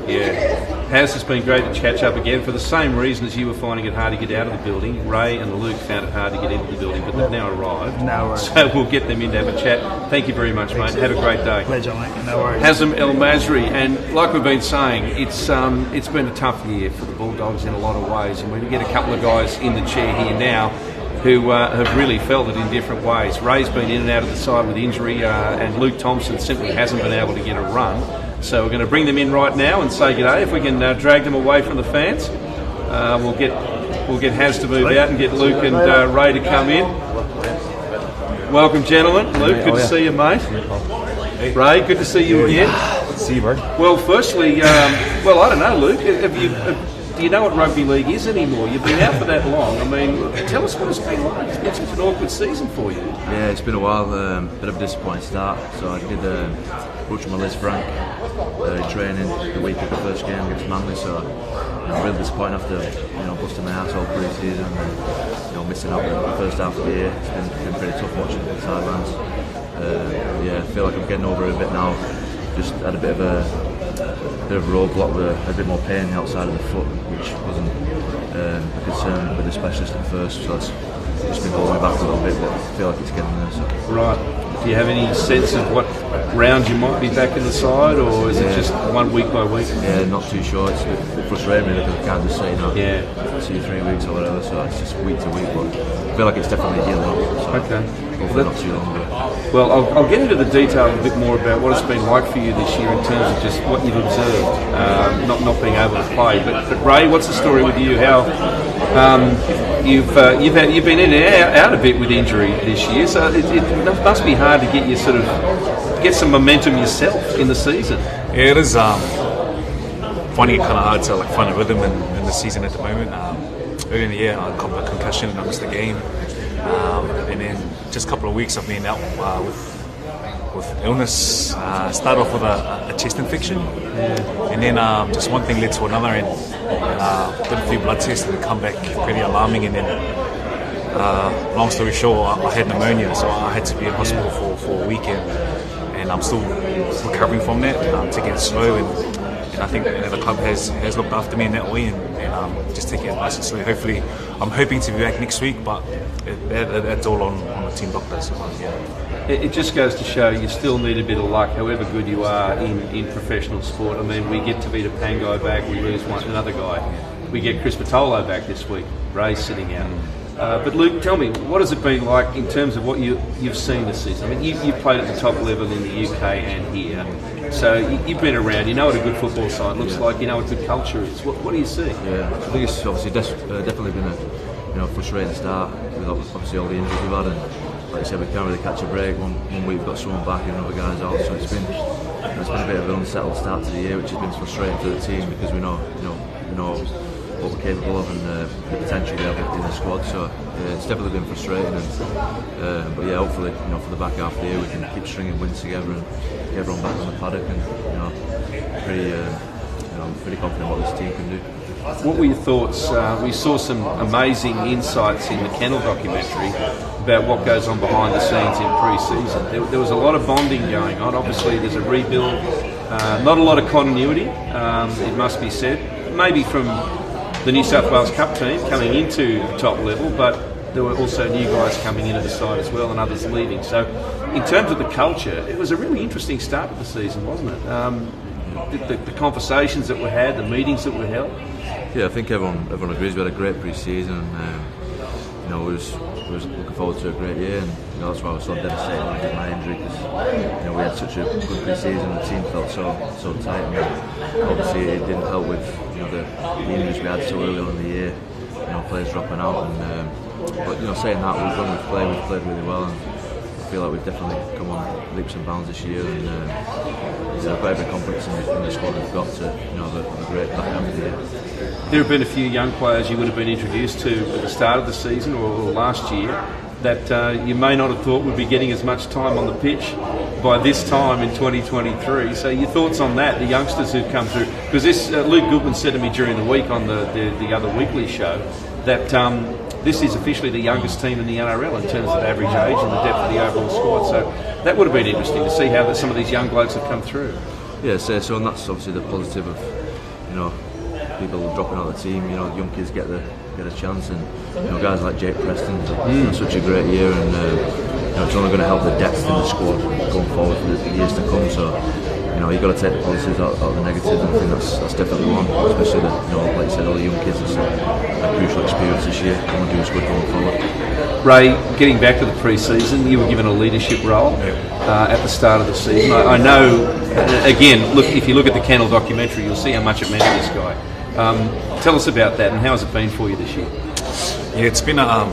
Haz, it's been great to catch up again. For the same reason as you were finding it hard to get out of the building, Ray and Luke found it hard to get into the building, but they've now arrived. No worries. So we'll get them in to have a chat. Thank you very much, mate. Have a great day. Pleasure, mate. No worries. Hazem El Masri, and like we've been saying, it's been a tough year for the Bulldogs in a lot of ways, and we get a couple of guys in the chair here now who have really felt it in different ways. Ray's been in and out of the side with injury, and Luke Thompson simply hasn't been able to get a run. So we're going to bring them in right now and say g'day. If we can drag them away from the fans, we'll get Haz to move out and get Luke and Ray to come in. Welcome, gentlemen. Luke, good to see you, mate. Ray, good to see you again. Good to see you, bro. Well, firstly, well, I don't know, Luke. Do you know what rugby league is anymore? You've been out for that long. I mean, tell us what it's been like. It's been such an awkward season for you. Yeah, it's been a while. Bit of a disappointing start. So I did coach my Liz Frank in training the week of the first game against Manly. So I'm really disappointed after busting my ass all pre-season and missing out the first half of the year. It's been pretty tough watching the sidelines. Yeah, I feel like I'm getting over it a bit now. Just had a bit of a roadblock with a bit more pain on the outside of the foot, which wasn't a concern with the specialist at first. So that's just been holding me back a little bit, but I feel like it's getting there. So. Right. Do you have any sense of what round you might be back in the side, or is it just one week by week? Yeah, not too sure. It's a bit frustrating really because I can't just say 2-3 weeks or whatever. So it's just week to week. But I feel like it's definitely healing up. So okay. Hopefully not too long. Well, I'll get into the detail a bit more about what it's been like for you this year in terms of just what you've observed, not being able to play. But Ray, what's the story with you? How you've been in and out a bit with injury this year, so it must be hard to get you get some momentum yourself in the season. Yeah, it is. Finding it kind of hard to find a rhythm in the season at the moment. Early in the year, I got a concussion and I missed the game. And then just a couple of weeks I've been out with illness. Started off with a chest infection, and then just one thing led to another, and did a few blood tests and it come back pretty alarming. And then, long story short, I had pneumonia, so I had to be in hospital for a weekend, and I'm still recovering from that. Taking it slow, and I think the club has looked after me in that way, and just taking it nice and slow. Hopefully, I'm hoping to be back next week, but that's all on the team doctors. It just goes to show you still need a bit of luck, however good you are in professional sport. I mean, we get to beat a Pangai back, we lose another guy. We get Chris Faitala back this week, Ray's sitting out. But Luke, tell me, what has it been like in terms of what you've seen this season? I mean, you've played at the top level in the UK and here, so you've been around, you know what a good football side looks like, you know what good culture is. What do you see? Yeah, I think it's obviously definitely been a frustrating start with obviously all the injuries we've had, and like I said, we can't really catch a break. One week we've got someone back and another guy's out, so it's been a bit of an unsettled start to the year, which has been frustrating for the team because we know what we're capable of and the potential we have in the squad. So it's definitely been frustrating, but yeah, hopefully for the back half of the year we can keep stringing wins together and get everyone back on the paddock, and pretty confident what this team can do. What were your thoughts? We saw some amazing insights in the Kennel documentary about what goes on behind the scenes in pre-season. There was a lot of bonding going on. Obviously there's a rebuild, not a lot of continuity, it must be said, maybe from the New South Wales Cup team coming into the top level, but there were also new guys coming into the side as well and others leaving. So in terms of the culture, it was a really interesting start to the season, wasn't it? The conversations that were had, the meetings that were held. Yeah, I think everyone agrees we had a great pre-season. We was looking forward to a great year, and that's why I was so devastated with my injury, because we had such a good pre-season. The team felt so tight, and obviously it didn't help with the injuries we had so early on in the year. Players dropping out, but saying that, we've played really well, and I feel like we've definitely come on leaps and bounds this year, and I've got every confidence in the squad we've got to have a great back half of the year. There have been a few young players you would have been introduced to at the start of the season or last year that you may not have thought would be getting as much time on the pitch by this time in 2023. So your thoughts on that, the youngsters who've come through? Because this Luke Goodman said to me during the week on the other weekly show that this is officially the youngest team in the NRL in terms of average age and the depth of the overall squad. So that would have been interesting to see how some of these young blokes have come through. Yeah, so and that's obviously the positive of people dropping out of the team. Young kids get a chance, and guys like Jake Preston's done such a great year, and it's only going to help the depth in the squad going forward for the years to come. So you've got to take the positives out of the negatives, and I think that's definitely one, especially like you said, all the young kids. It's a crucial experience this year. Come and do us good going forward. Ray, getting back to the pre-season, you were given a leadership role at the start of the season. I know, again, look, if you look at the Kennel documentary, you'll see how much it meant to this guy. Tell us about that, and how has it been for you this year? Yeah, it's been. I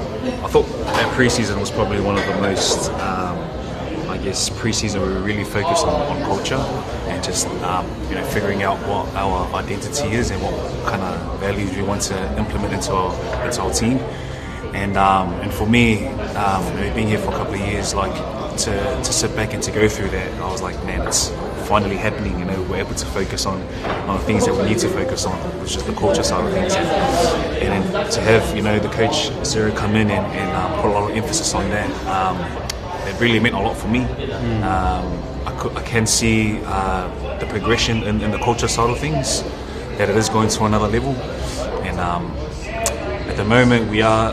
thought that pre-season was probably one of the most. I guess pre-season we were really focused on culture and just figuring out what our identity is and what kind of values we want to implement into our team. And for me, being here for a couple of years, like to sit back and to go through that, I was like, man, it's finally happening. We're able to focus on the things that we need to focus on, which is the culture side of things. And then to have the coach Zero come in and put a lot of emphasis on that. It really meant a lot for me. I can see the progression in the culture side of things, that it is going to another level. And at the moment we are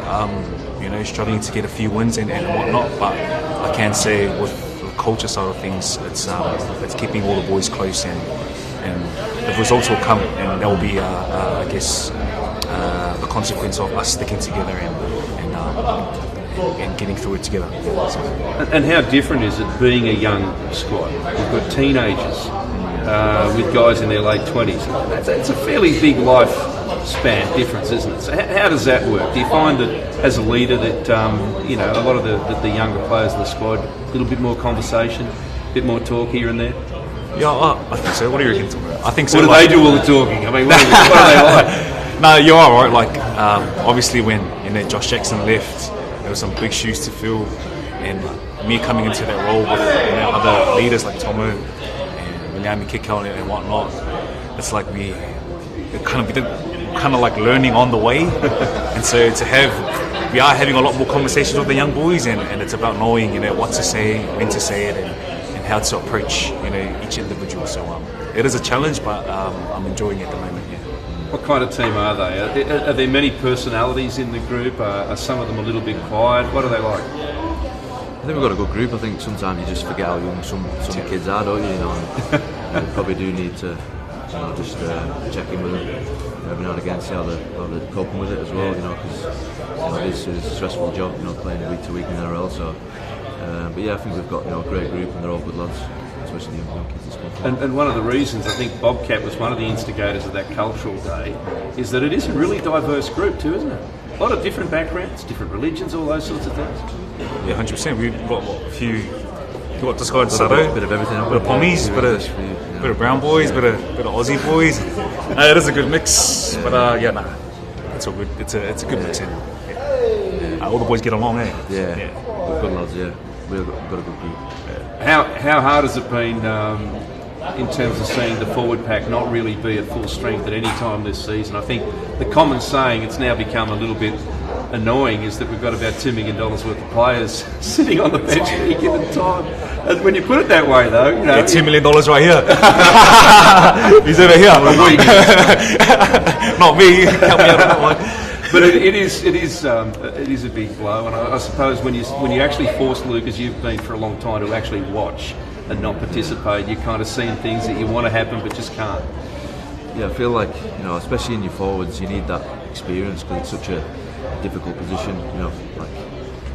struggling to get a few wins and whatnot, but I can say with the culture side of things, it's keeping all the boys close, and the results will come, and that will be I guess the consequence of us sticking together and getting through it together. And how different is it being a young squad? We've got teenagers with guys in their late 20s. That's a fairly big life span difference, isn't it? So how does that work? Do you find that as a leader that a lot of the younger players in the squad, a little bit more conversation, a bit more talk here and there? Yeah, I think so. What do you reckon? I think so. What do they do all the talking? I mean, what are they like? No, you are right. Like obviously when Josh Jackson left, there were some big shoes to fill, and me coming into that role with other leaders like Tomo and William Kikau and whatnot, it's like we kind of like learning on the way. And so we are having a lot more conversations with the young boys, and it's about knowing what to say, when to say it, and how to approach each individual. So it is a challenge, but I'm enjoying it at the moment. Yeah. What kind of team are they? Are there many personalities in the group? Are some of them a little bit quiet? What are they like? I think we've got a good group. I think sometimes you just forget how young some kids are, don't you? And you probably do need to just check in with them every now and again, see how they're coping with it as well. Because this is a stressful job, playing week to week in the NRL. So, but yeah, I think we've got a great group, and they're all good lads, especially the young kids. And one of the reasons I think Bobcat was one of the instigators of that cultural day is that it is a really diverse group too, isn't it? A lot of different backgrounds, different religions, all those sorts of things. Yeah, 100%. We've got a few. We've got this guy in Sato, bit of everything, bit of Pommies, bit of brown boys, bit of Aussie boys. It is a good mix, but it's all good. It's a good mix. All the boys get along, eh? Yeah. We're good lads. Yeah, we've got a good group. How hard has it been in terms of seeing the forward pack not really be at full strength at any time this season? I think the common saying, it's now become a little bit annoying, is that we've got about $2 million worth of players sitting on the bench at any given time. And when you put it that way, though, $2 million right here. He's over here. Not me. Help me out on that one. But it is a big blow, and I suppose when you actually force, Luke, as you've been for a long time, to actually watch and not participate, you're kind of seeing things that you want to happen but just can't. Yeah, I feel like especially in your forwards, you need that experience because it's such a difficult position. Like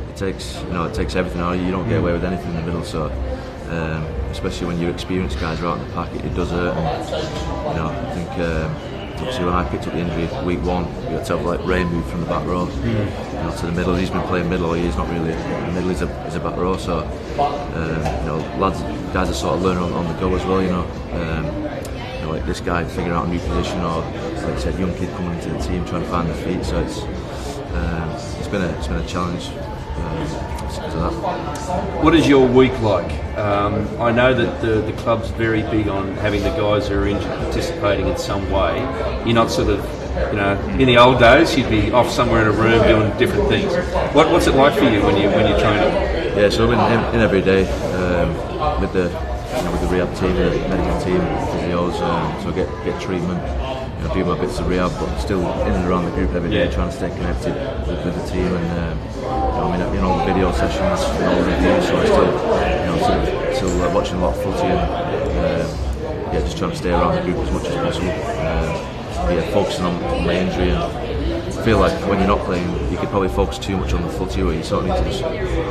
it takes everything out of you. You don't get away with anything in the middle. So especially when your experienced guys are out in the pack, it does hurt. And I think. Obviously, when I picked up the injury week 1, you had to have like Ray move from the back row to the middle. He's been playing middle all year. He's not really in the middle. He's a back row. So guys are sort of learning on the go as well. Like this guy figuring out a new position, or like I said, young kid coming into the team trying to find their feet. So it's been a challenge. Because of that. What is your week like? I know that the club's very big on having the guys who are injured participating in some way. You're not sort of, in the old days you'd be off somewhere in a room doing different things. What's it like for you when you're training? Yeah, so I'm in every day with the rehab team, the medical team, physios. So I get treatment. do my bits of rehab, but still in and around the group every day, trying to stay connected with the team. And the video sessions, the reviews, so I still watching a lot of footy and just trying to stay around the group as much as possible. Focusing on my injury, and I feel like when you're not playing, you could probably focus too much on the footy, where you sort of need to just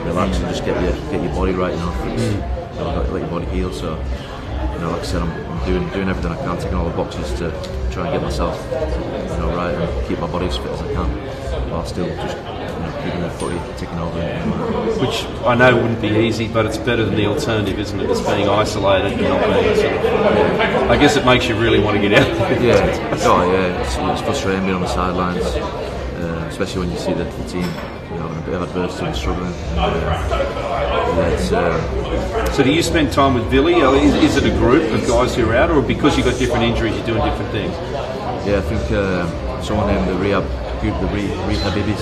relax and just get your body right, let your body heal. So, like I said, I'm doing everything I can, ticking all the boxes to try and get myself, right, and keep my body as fit as I can, while still just keeping the footy ticking over. Which I know wouldn't be easy, but it's better than the alternative, isn't it? It's being isolated and not being sort of, I guess it makes you really want to get out there. It's frustrating being on the sidelines, especially when you see the team having a bit of adversity and struggling. So do you spend time with Billy? Is it a group of guys who are out, or because you've got different injuries you're doing different things? Yeah, I think someone named the rehab group, the Rehabibis.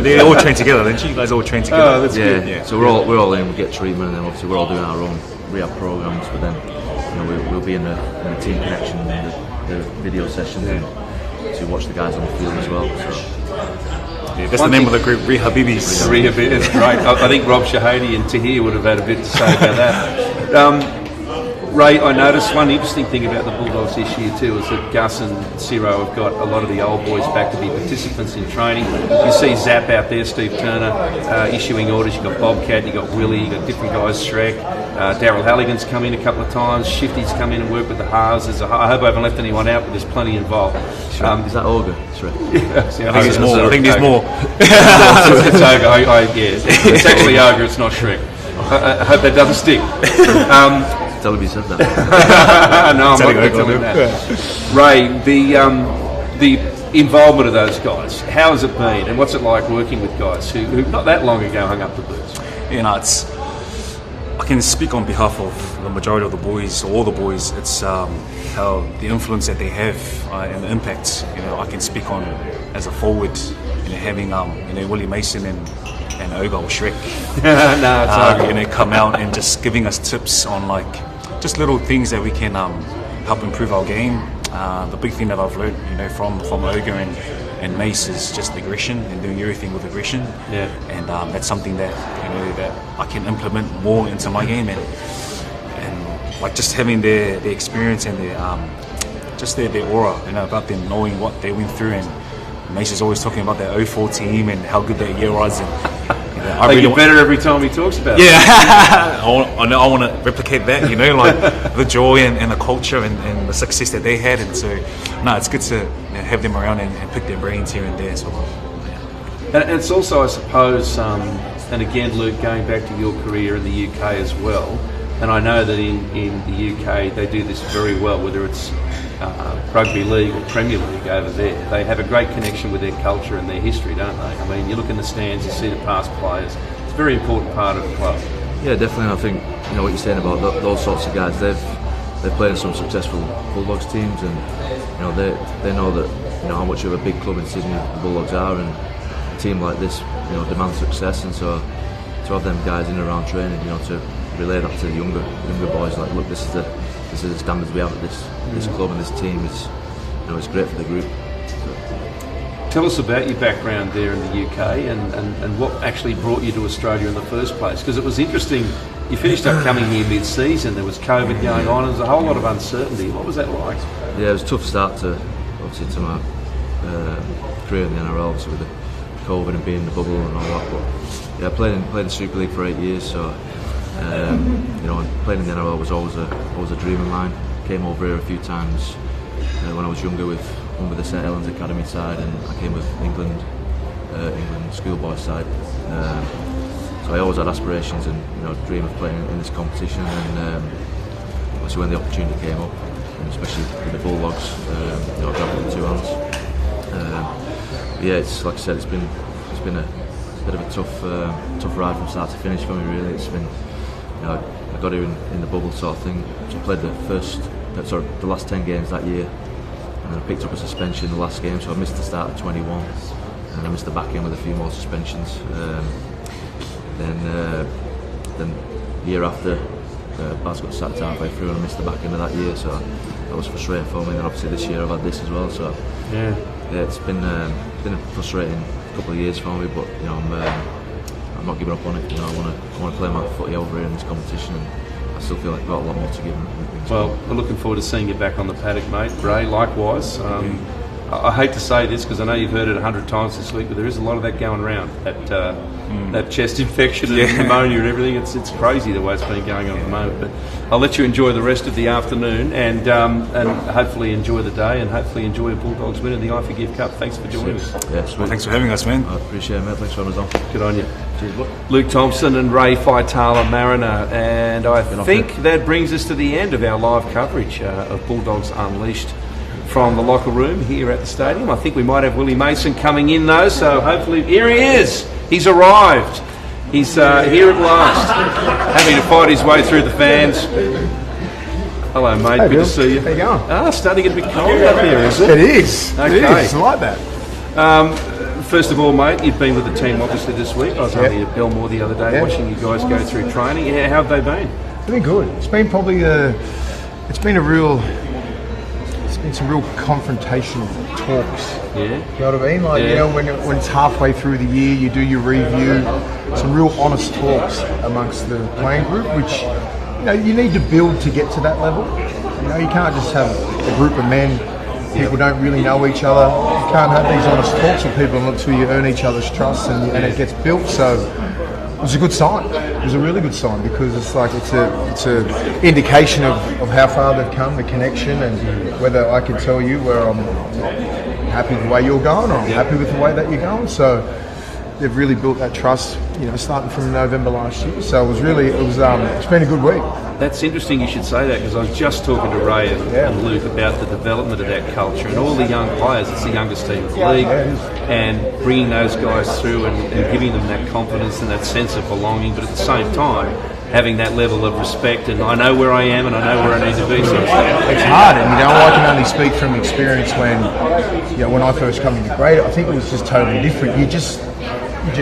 They all train together, don't you? You guys all train together? Oh, that's good. Yeah. So we're all in, we get treatment, and then obviously we're all doing our own rehab programs, but then we'll be in the team connection and the video sessions and to watch the guys on the field as well. So. Yeah, that's the name of the group, Rehabibis. Rehabibis, great. I think Rob Shahady and Tahir would have had a bit to say about that. Ray, I noticed one interesting thing about the Bulldogs this year too is that Gus and Ciro have got a lot of the old boys back to be participants in training. You see Zap out there, Steve Turner, issuing orders. You've got Bobcat, you've got Willie, you've got different guys, Shrek. Daryl Halligan's come in a couple of times. Shifty's come in and worked with the Haas. I hope I haven't left anyone out, but there's plenty involved. Is that Olga, Shrek? Yeah, I think there's more. It's Olga. It's actually Olga, it's not Shrek. I hope that doesn't stick. Tell him you said that. No, I'm not going to tell him that. Ray, the involvement of those guys, how has it been, and what's it like working with guys who not that long ago hung up the boots? I can speak on behalf of the majority of the boys, or all the boys. It's how the influence that they have and the impact. I can speak on as a forward, having Willie Mason and Oga or Shrek, come out and just giving us tips on just little things that we can help improve our game. The big thing that I've learned, from Oga and Mace is just aggression and doing everything with aggression. Yeah. And that's something that that I can implement more into my game, and just having their experience and their aura, about them knowing what they went through. And Mace is always talking about that 04 team and how good that year was. And, I get better every time he talks about it. Yeah, I want to replicate that, the joy and the culture and the success that they had. And so, it's good to have them around and pick their brains here and there. So, And it's also, I suppose, and again, Luke, going back to your career in the UK as well, and I know that in the UK they do this very well, whether it's Rugby League or Premier League over there. They have a great connection with their culture and their history, don't they? I mean, you look in the stands, you see the past players. It's a very important part of the club. Yeah, definitely. I think what you're saying about those sorts of guys. They've played in some successful Bulldogs teams, and they know that how much of a big club in Sydney the Bulldogs are, and a team like this demands success. And so to have them guys in and around training, to relay that to the younger boys, like, look, this is the standards we have at this club and this team. It's great for the group. Tell us about your background there in the UK and what actually brought you to Australia in the first place, because it was interesting. You finished up coming here mid-season, there was COVID going on, and there was a whole lot of uncertainty. What was that like? Yeah, it was a tough start to my career in the NRL, obviously with the COVID and being in the bubble and all that. But yeah, I played in the Super League for 8 years, so playing in the NRL was always a dream of mine. Came over here a few times when I was younger under the St Helens Academy side, and I came with England schoolboy side. So I always had aspirations and dream of playing in this competition. And obviously when the opportunity came up, and especially with the Bulldogs, I grabbed it with two hands. It's like I said, it's been a bit of a tough ride from start to finish for me. Really, it's been. I got here in the bubble sort of thing. So I played the last 10 games that year, and then I picked up a suspension in the last game, so I missed the start of 21, and I missed the back end with a few more suspensions. Then the year after, Baz got sacked halfway through and I missed the back end of that year, so that was frustrating for me. And then obviously this year I've had this as well, so yeah, it's been a frustrating couple of years for me, but you know I'm not giving up on it. You know, I want to play my footy over here in this competition, and I still feel like I've got a lot more to give. Well, we're looking forward to seeing you back on the paddock, mate. Ray, likewise. I hate to say this because I know you've heard it 100 times this week, but there is a lot of that going around. That chest infection and pneumonia and everything. It's crazy the way it's been going on at the moment. But I'll let you enjoy the rest of the afternoon and hopefully enjoy the day and hopefully enjoy a Bulldogs win in the I Forgive Cup. Thanks for joining us. Yeah, well, thanks for having us, man. I appreciate it, mate. Thanks for having us on. Good on you. Cheers, Luke Thompson and Ray Faitala-Mariner, and I think that brings us to the end of our live coverage of Bulldogs Unleashed from the locker room here at the stadium. I think we might have Willie Mason coming in though, so hopefully, here he is. He's arrived. He's here at last, having to fight his way through the fans. Hello, mate. Hey, good Bill. to see you. How you going? Starting to get a bit cold up here, is it? It is. Okay. It is. I like that. First of all, mate, you've been with the team obviously this week. I was only at Belmore the other day watching you guys go through training. How have they been? It's been good. It's been probably some real confrontational talks. Yeah. You know what I mean? Like, you know, when it's halfway through the year, you do your review. Some real honest talks amongst the playing group, which, you know, you need to build to get to that level. You know, you can't just have a group of men. People don't really know each other. You can't have these honest talks with people until you earn each other's trust and it gets built. So it was a good sign. It was a really good sign because it's like it's a indication of how far they've come, the connection, and whether I can tell you where I'm happy with the way you're going or I'm happy with the way that you're going. So they've really built that trust, you know, starting from November last year. So it's been a good week. That's interesting you should say that because I was just talking to Ray and Luke about the development of that culture and all the young players. It's the youngest team in the league, and bringing those guys through and giving them that confidence and that sense of belonging, but at the same time having that level of respect and I know where I am and I know where I need to be. So it's hard, and you know, I can only speak from experience when I first come into grade. I think it was just totally different. You just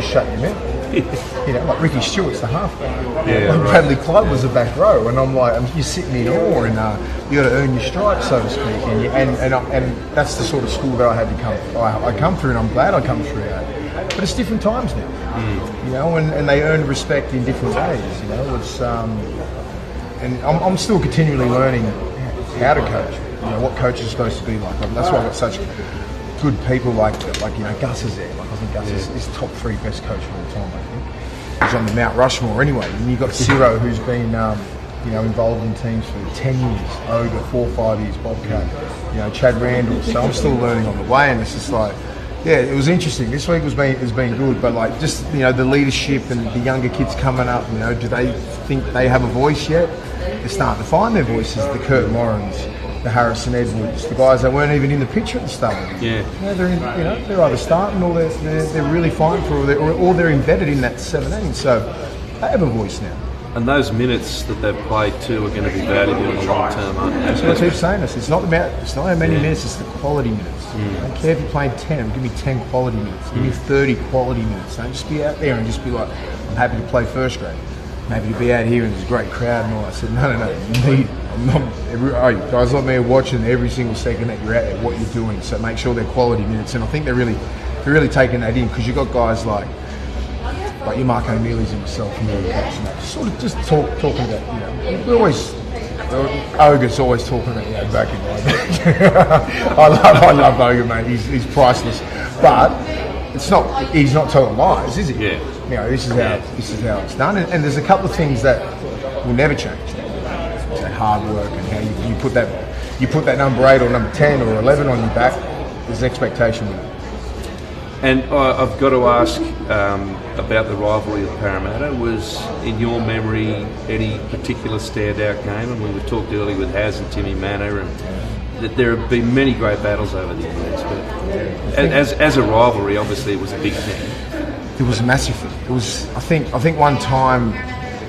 shut your mouth. You know, like Ricky Stewart's the halfback. Bradley Clyde was the back row, and I'm like, you're sitting in awe, and you got to earn your stripes, so to speak. And that's the sort of school that I had to come through, and I'm glad I come through that. But it's different times now, you know, and they earn respect in different ways. You know, it's and I'm still continually learning how to coach. You know, what coach is supposed to be like. That's why I've got such good people like you know, Gus is there. Like, I think Gus is top 3 best coach of all time. I think he's on the Mount Rushmore anyway. And you've got Ciro, who's been you know, involved in teams for 10 years, Ogre 4 or 5 years, Bobcat, you know, Chad Randall. So I'm still learning on the way, and it's just like, yeah, it was interesting. This week has been good, but like just, you know, the leadership and the younger kids coming up. You know, do they think they have a voice yet? They're starting to find their voices. The Kurt Morans, the Harrison Edwards, the guys that weren't even in the picture at the start. Yeah. They're either starting or they're really fighting for, or they're embedded in that 17. So they have a voice now. And those minutes that they've played too are going to be valuable in the long term, aren't they? That's what I keep saying. It's not how many minutes, it's the quality minutes. I don't care if you're playing 10, give me 10 quality minutes. Give me 30 quality minutes. Don't just be out there and just be like, I'm happy to play first grade. I'm happy to be out here and there's a great crowd and all. I said, no. Guys like me are watching every single second that you're out there, what you're doing. So make sure they're quality minutes. And I think they're really taking that in, because you've got guys like your Mark O'Neillys and myself and the coach and that, sort of just talking about, you know, we always, Ogre's always talking about, you know, back in my I love Ogre, mate. He's priceless. But he's not telling lies, is he? Yeah. You know, this is how it's done. And there's a couple of things that will never change. So hard work and how you put that number 8 or number 10 or 11 on your back. There's an expectation with it. And I've got to ask about the rivalry of Parramatta. Was, in your memory, any particular standout game? I mean, we talked earlier with Haz and Timmy Manor, and that there have been many great battles over the years. But as a rivalry, obviously, it was a big thing. It was a massive thing. It was. I think one time,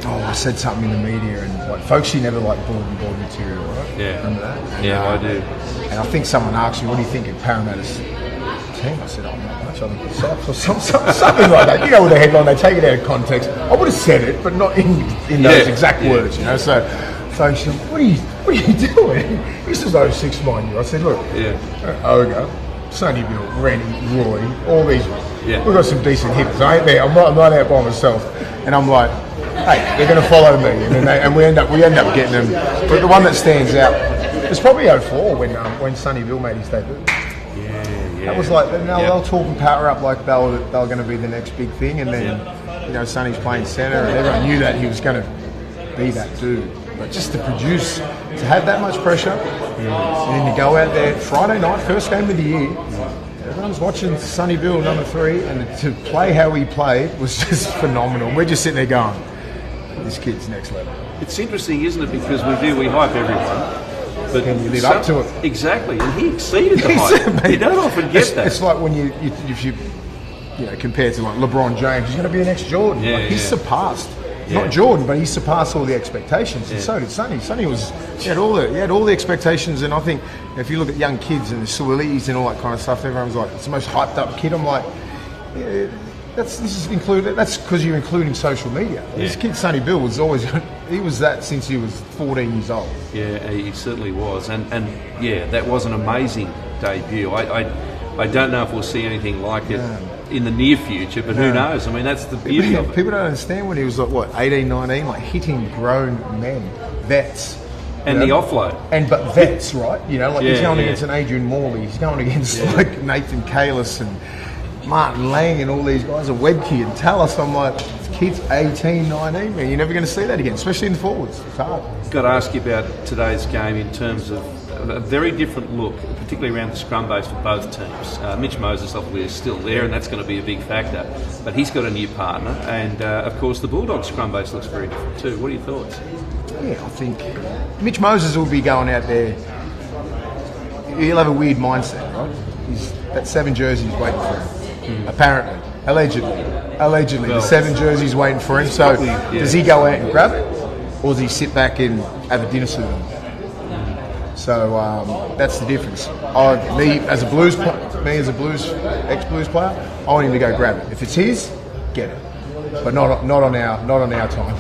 I said something in the media, and like, folks, you never liked board material, right? Yeah. Remember that? Yeah, I do. And I think someone asked me, "What do you think of Parramatta's 18. I said, oh, not much. I think it's socks or something like that. You know, with the headline, they take it out of context. I would have said it, but not in those exact words, you know. So she said, what are you doing? He says, 06, mind you. I said, look, Oga, Sunnyville, Rennie, Roy, all these. We've got some decent hitters. I ain't there. I'm not out by myself. And I'm like, hey, they're going to follow me. And we end up getting them. But the one that stands out, it's probably 04 when Sunnyville made his debut. That was like, they'll talk and power up like they were going to be the next big thing. And then, you know, Sonny's playing centre and everyone knew that he was going to be that dude. But just to produce, to have that much pressure, and then you go out there Friday night, first game of the year, everyone's watching Sunnyville number 3, and to play how he played was just phenomenal. We're just sitting there going, this kid's next level. It's interesting, isn't it? Because we hype everyone, but can you live up to it? Exactly, and he exceeded the hype. You don't often get that. It's like when if you compared to like LeBron James, he's going to be the next Jordan. He's surpassed. Not Jordan, but he surpassed all the expectations, and so did Sonny. Sonny he had all the expectations, and I think if you look at young kids and the Suwali's and all that kind of stuff, everyone's like, it's the most hyped up kid. I'm like, that's because you're including social media. This kid Sonny Bill was always he was that since he was 14 years old. Yeah, he certainly was, and that was an amazing debut. I don't know if we'll see anything like it in the near future, but who knows? I mean, that's the beauty of it. People don't understand when he was like, what, 18, 19, like hitting grown men, vets. And the offload. But vets, right? You know, like he's going against an Adrian Morley, he's going against like Nathan Kalis and Martin Lang and all these guys, a Webke and Tallis. I'm like, kids 18, 19, man, you're never going to see that again, especially in the forwards. It's hard. Got to ask you about today's game in terms of a very different look, particularly around the scrum base for both teams. Mitch Moses obviously is still there, and that's going to be a big factor. But he's got a new partner, and of course the Bulldogs scrum base looks very different too. What are your thoughts? Yeah, I think Mitch Moses will be going out there. He'll have a weird mindset, right? That 7 jerseys waiting for him. Apparently, allegedly, the 7 jerseys waiting for him. So does he go out and grab it, or does he sit back and have a dinner suit on? So that's the difference. Me as a Blues ex-Blues player, I want him to go grab it. If it's his, get it, but not on our time.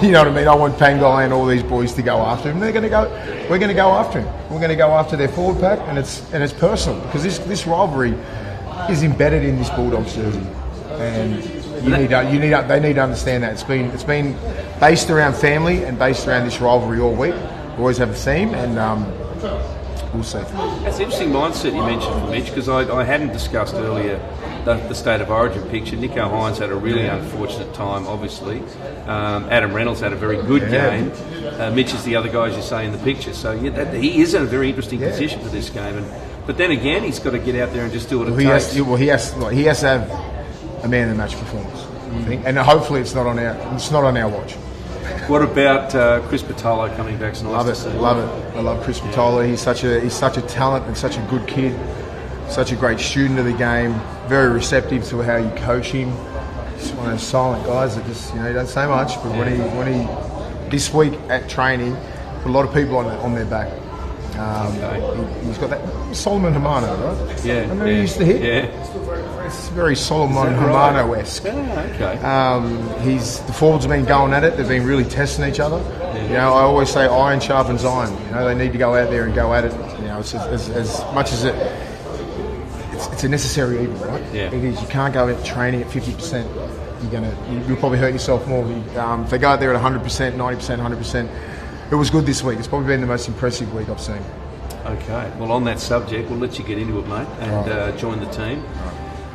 You know what I mean? I want Pangai and all these boys to go after him. We're going to go after him. We're going to go after their forward pack, and it's personal because this rivalry is embedded in this Bulldogs jersey, and they need to understand that it's been based around family and based around this rivalry all week. We always have a theme, and we'll see. That's an interesting mindset you mentioned for Mitch, because I hadn't discussed earlier the State of Origin picture. Nico Hines had a really unfortunate time, obviously. Adam Reynolds had a very good game. Mitch is the other guy, as you say, in the picture. So he is in a very interesting position for this game. But then again, he's got to get out there and just do what it takes. He has to have a man of the match performance, I think. And hopefully it's not on our watch. What about Chris Faitala coming back? It's nice love it. I love Chris Faitala. He's such a talent and such a good kid. Such a great student of the game. Very receptive to how you coach him. He's one of those silent guys that just he don't say much. But when he this week at training, put a lot of people on their back. He's got that Solomon Hamano, right? Yeah. Remember he used to hit? Yeah. It's very Solomon Hamano-esque. The forwards have been going at it. They've been really testing each other. Yeah. I always say iron sharpens iron. They need to go out there and go at it. It's as much as it's a necessary evil, right? Yeah. It is. You can't go out training at 50%. You'll probably hurt yourself more. If they go out there at 100%, 90%, 100%. It was good this week. It's probably been the most impressive week I've seen. Okay. Well, on that subject, we'll let you get into it, mate, and join the team.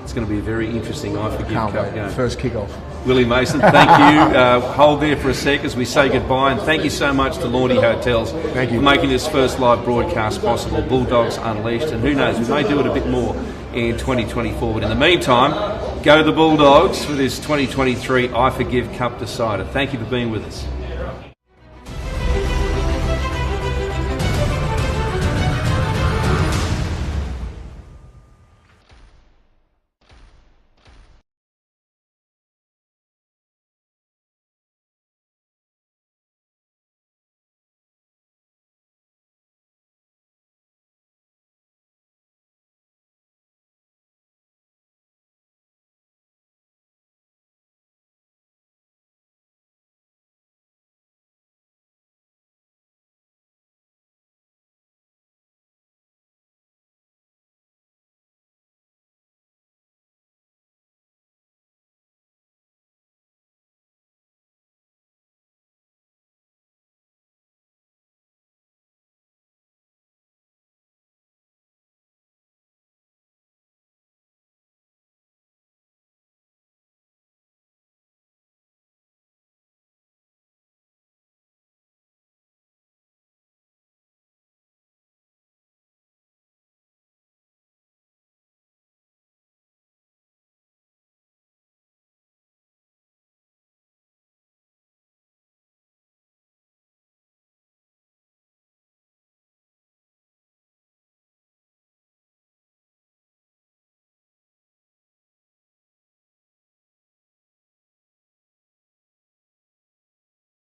It's going to be a very interesting I Forgive Cup game. First kick-off. Willie Mason, thank you. Hold there for a sec as we say goodbye, and thank you so much to Laundy Hotels for making this first live broadcast possible. Bulldogs Unleashed, and who knows, we may do it a bit more in 2024. But in the meantime, go the Bulldogs for this 2023 I Forgive Cup decider. Thank you for being with us.